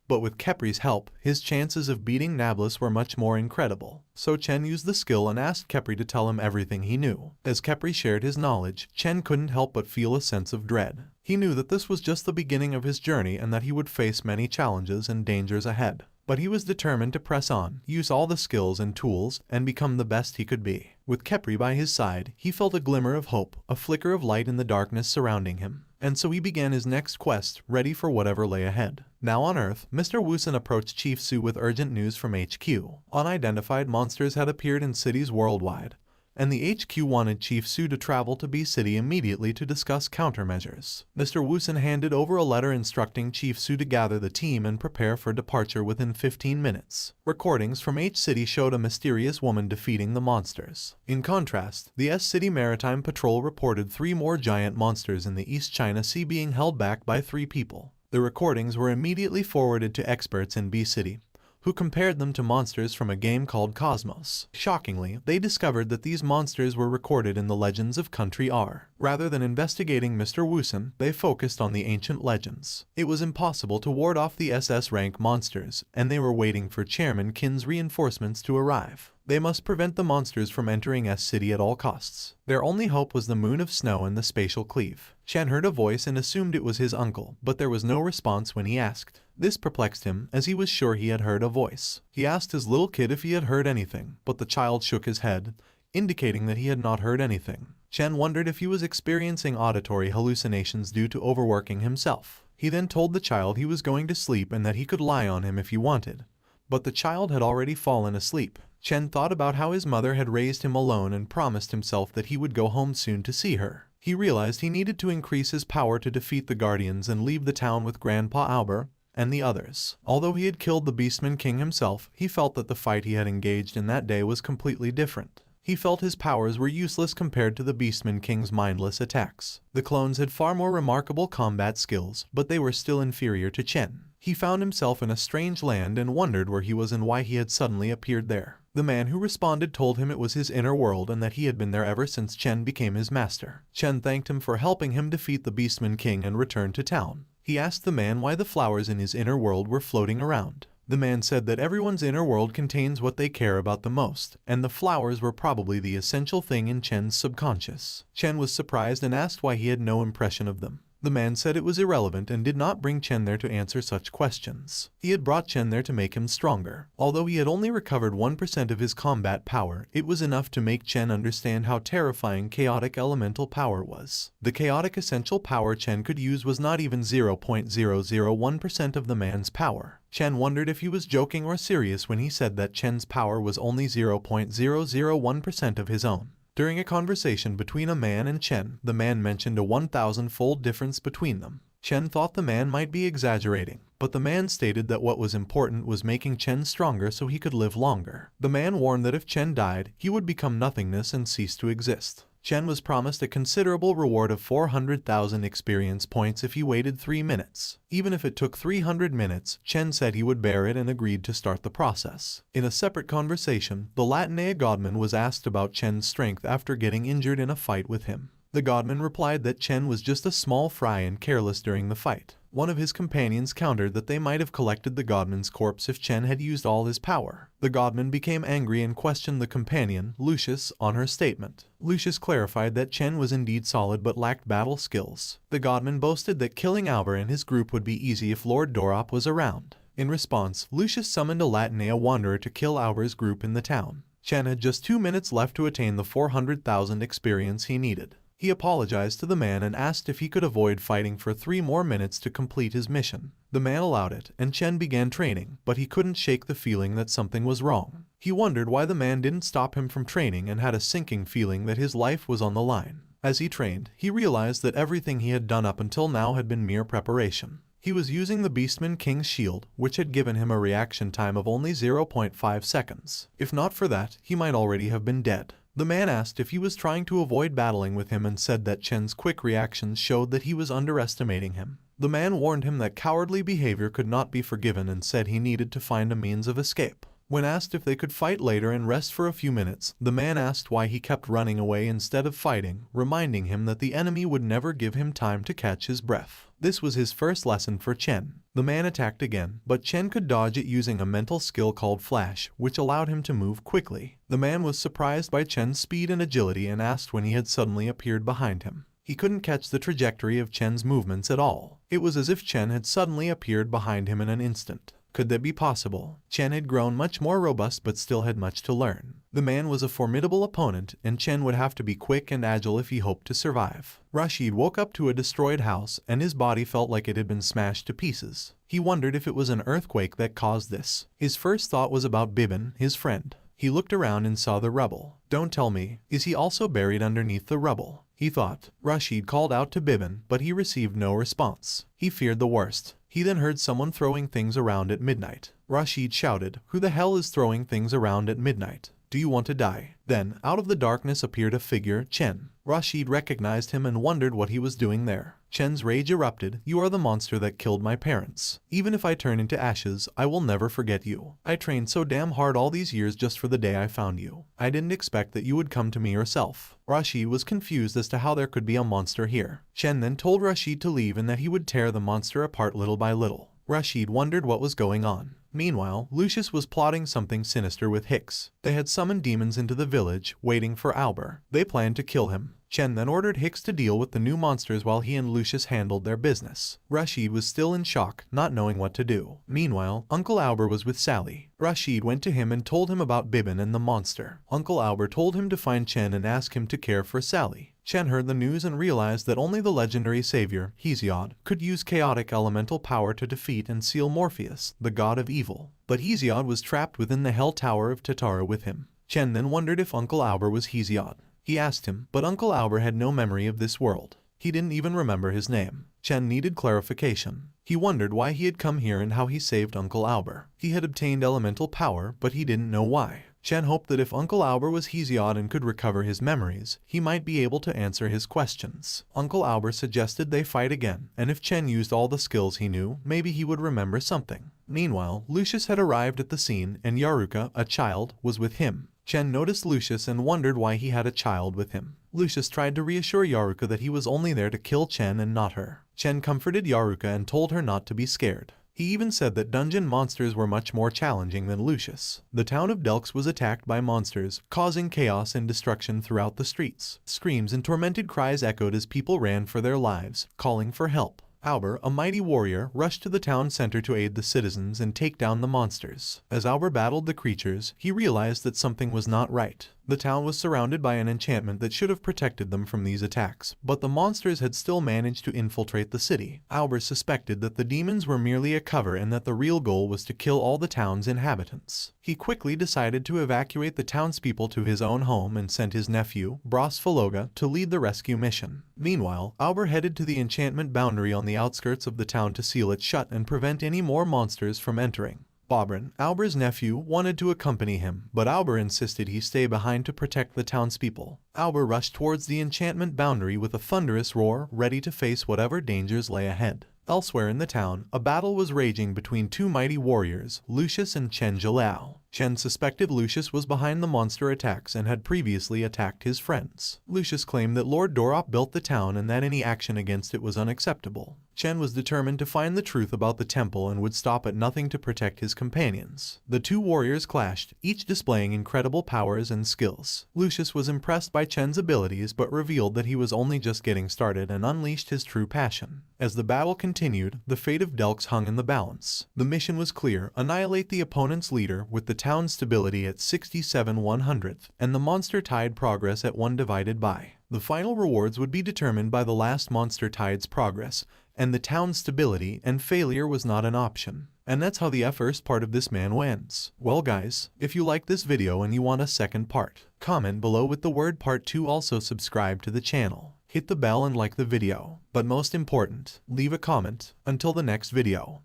But with Kepri's help, his chances of beating Nablus were much more incredible. So Chen used the skill and asked Kepri to tell him everything he knew. As Kepri shared his knowledge, Chen couldn't help but feel a sense of dread. He knew that this was just the beginning of his journey and that he would face many challenges and dangers ahead. But he was determined to press on, use all the skills and tools, and become the best he could be. With Kepri by his side, he felt a glimmer of hope, a flicker of light in the darkness surrounding him. And so he began his next quest, ready for whatever lay ahead. Now on Earth, Mr. Woosen approached Chief Su with urgent news from HQ. Unidentified monsters had appeared in cities worldwide, and the HQ wanted Chief Su to travel to B City immediately to discuss countermeasures. Mr. Woosen handed over a letter instructing Chief Su to gather the team and prepare for departure within 15 minutes. Recordings from H City showed a mysterious woman defeating the monsters. In contrast, the S City Maritime Patrol reported 3 more giant monsters in the East China Sea being held back by 3 people. The recordings were immediately forwarded to experts in B City, who compared them to monsters from a game called Cosmos. Shockingly, they discovered that these monsters were recorded in the legends of Country R. Rather than investigating Mr. Woosen, they focused on the ancient legends. It was impossible to ward off the SS rank monsters, and they were waiting for Chairman Qin's reinforcements to arrive. They must prevent the monsters from entering S City at all costs. Their only hope was the moon of snow and the spatial cleave. Chen heard a voice and assumed it was his uncle, but there was no response when he asked. This perplexed him, as he was sure he had heard a voice. He asked his little kid if he had heard anything, but the child shook his head, indicating that he had not heard anything. Chen wondered if he was experiencing auditory hallucinations due to overworking himself. He then told the child he was going to sleep and that he could lie on him if he wanted. But the child had already fallen asleep. Chen thought about how his mother had raised him alone and promised himself that he would go home soon to see her. He realized he needed to increase his power to defeat the Guardians and leave the town with Grandpa Albert and the others. Although he had killed the Beastman King himself, he felt that the fight he had engaged in that day was completely different. He felt his powers were useless compared to the Beastman King's mindless attacks. The clones had far more remarkable combat skills, but they were still inferior to Chen. He found himself in a strange land and wondered where he was and why he had suddenly appeared there. The man who responded told him it was his inner world and that he had been there ever since Chen became his master. Chen thanked him for helping him defeat the Beastman King and returned to town. He asked the man why the flowers in his inner world were floating around. The man said that everyone's inner world contains what they care about the most, and the flowers were probably the essential thing in Chen's subconscious. Chen was surprised and asked why he had no impression of them. The man said it was irrelevant and did not bring Chen there to answer such questions. He had brought Chen there to make him stronger. Although he had only recovered 1% of his combat power, it was enough to make Chen understand how terrifying chaotic elemental power was. The chaotic essential power Chen could use was not even 0.001% of the man's power. Chen wondered if he was joking or serious when he said that Chen's power was only 0.001% of his own. During a conversation between a man and Chen, the man mentioned a 1,000-fold difference between them. Chen thought the man might be exaggerating, but the man stated that what was important was making Chen stronger so he could live longer. The man warned that if Chen died, he would become nothingness and cease to exist. Chen was promised a considerable reward of 400,000 experience points if he waited 3 minutes. Even if it took 300 minutes, Chen said he would bear it and agreed to start the process. In a separate conversation, the Latinea godman was asked about Chen's strength after getting injured in a fight with him. The godman replied that Chen was just a small fry and careless during the fight. One of his companions countered that they might have collected the godman's corpse if Chen had used all his power. The godman became angry and questioned the companion, Lucius, on her statement. Lucius clarified that Chen was indeed solid but lacked battle skills. The godman boasted that killing Albert and his group would be easy if Lord Dorop was around. In response, Lucius summoned a Latinea wanderer to kill Albert's group in the town. Chen had just 2 minutes left to attain the 400,000 experience he needed. He apologized to the man and asked if he could avoid fighting for 3 more minutes to complete his mission. The man allowed it, and Chen began training, but he couldn't shake the feeling that something was wrong. He wondered why the man didn't stop him from training and had a sinking feeling that his life was on the line. As he trained, he realized that everything he had done up until now had been mere preparation. He was using the Beastman King's shield, which had given him a reaction time of only 0.5 seconds. If not for that, he might already have been dead. The man asked if he was trying to avoid battling with him and said that Chen's quick reactions showed that he was underestimating him. The man warned him that cowardly behavior could not be forgiven and said he needed to find a means of escape. When asked if they could fight later and rest for a few minutes, the man asked why he kept running away instead of fighting, reminding him that the enemy would never give him time to catch his breath. This was his first lesson for Chen. The man attacked again, but Chen could dodge it using a mental skill called Flash, which allowed him to move quickly. The man was surprised by Chen's speed and agility and asked when he had suddenly appeared behind him. He couldn't catch the trajectory of Chen's movements at all. It was as if Chen had suddenly appeared behind him in an instant. Could that be possible? Chen had grown much more robust but still had much to learn. The man was a formidable opponent, and Chen would have to be quick and agile if he hoped to survive. Rashid woke up to a destroyed house, and his body felt like it had been smashed to pieces. He wondered if it was an earthquake that caused this. His first thought was about Bibin, his friend. He looked around and saw the rubble. Don't tell me, is he also buried underneath the rubble? He thought. Rashid called out to Bibin, but he received no response. He feared the worst. He then heard someone throwing things around at midnight. Rashid shouted, "Who the hell is throwing things around at midnight? Do you want to die?" Then, out of the darkness appeared a figure, Chen. Rashid recognized him and wondered what he was doing there. Chen's rage erupted. "You are the monster that killed my parents. Even if I turn into ashes, I will never forget you. I trained so damn hard all these years just for the day I found you. I didn't expect that you would come to me yourself." Rashid was confused as to how there could be a monster here. Chen then told Rashid to leave and that he would tear the monster apart little by little. Rashid wondered what was going on. Meanwhile, Lucius was plotting something sinister with Hicks. They had summoned demons into the village, waiting for Albert. They planned to kill him. Chen then ordered Hicks to deal with the new monsters while he and Lucius handled their business. Rashid was still in shock, not knowing what to do. Meanwhile, Uncle Albert was with Sally. Rashid went to him and told him about Bibin and the monster. Uncle Albert told him to find Chen and ask him to care for Sally. Chen heard the news and realized that only the legendary savior, Hesiod, could use chaotic elemental power to defeat and seal Morpheus, the god of evil. But Hesiod was trapped within the Hell Tower of Tatara with him. Chen then wondered if Uncle Albert was Hesiod. He asked him, but Uncle Albert had no memory of this world. He didn't even remember his name. Chen needed clarification. He wondered why he had come here and how he saved Uncle Albert. He had obtained elemental power, but he didn't know why. Chen hoped that if Uncle Albert was Hesiod and could recover his memories, he might be able to answer his questions. Uncle Albert suggested they fight again, and if Chen used all the skills he knew, maybe he would remember something. Meanwhile, Lucius had arrived at the scene, and Yaruka, a child, was with him. Chen noticed Lucius and wondered why he had a child with him. Lucius tried to reassure Yaruka that he was only there to kill Chen and not her. Chen comforted Yaruka and told her not to be scared. He even said that dungeon monsters were much more challenging than Lucius. The town of Delx was attacked by monsters, causing chaos and destruction throughout the streets. Screams and tormented cries echoed as people ran for their lives, calling for help. Albert, a mighty warrior, rushed to the town center to aid the citizens and take down the monsters. As Albert battled the creatures, he realized that something was not right. The town was surrounded by an enchantment that should have protected them from these attacks, but the monsters had still managed to infiltrate the city. Albert suspected that the demons were merely a cover and that the real goal was to kill all the town's inhabitants. He quickly decided to evacuate the townspeople to his own home and sent his nephew, Bras Faloga, to lead the rescue mission. Meanwhile, Albert headed to the enchantment boundary on the outskirts of the town to seal it shut and prevent any more monsters from entering. Bobrin, Albert's nephew, wanted to accompany him, but Albert insisted he stay behind to protect the townspeople. Albert rushed towards the enchantment boundary with a thunderous roar, ready to face whatever dangers lay ahead. Elsewhere in the town, a battle was raging between two mighty warriors, Lucius and Chen Zhilao. Chen suspected Lucius was behind the monster attacks and had previously attacked his friends. Lucius claimed that Lord Dorop built the town and that any action against it was unacceptable. Chen was determined to find the truth about the temple and would stop at nothing to protect his companions. The two warriors clashed, each displaying incredible powers and skills. Lucius was impressed by Chen's abilities but revealed that he was only just getting started and unleashed his true passion. As the battle continued, the fate of Delx hung in the balance. The mission was clear: annihilate the opponent's leader with the town's stability at 67/100th and the monster tide progress at 1 divided by. The final rewards would be determined by the last monster tide's progress, and the town's stability and failure was not an option. And that's how the first part of this Manhwa ends. Well guys, if you like this video and you want a second part, comment below with the word part 2. Also subscribe to the channel, hit the bell and like the video. But most important, leave a comment. Until the next video.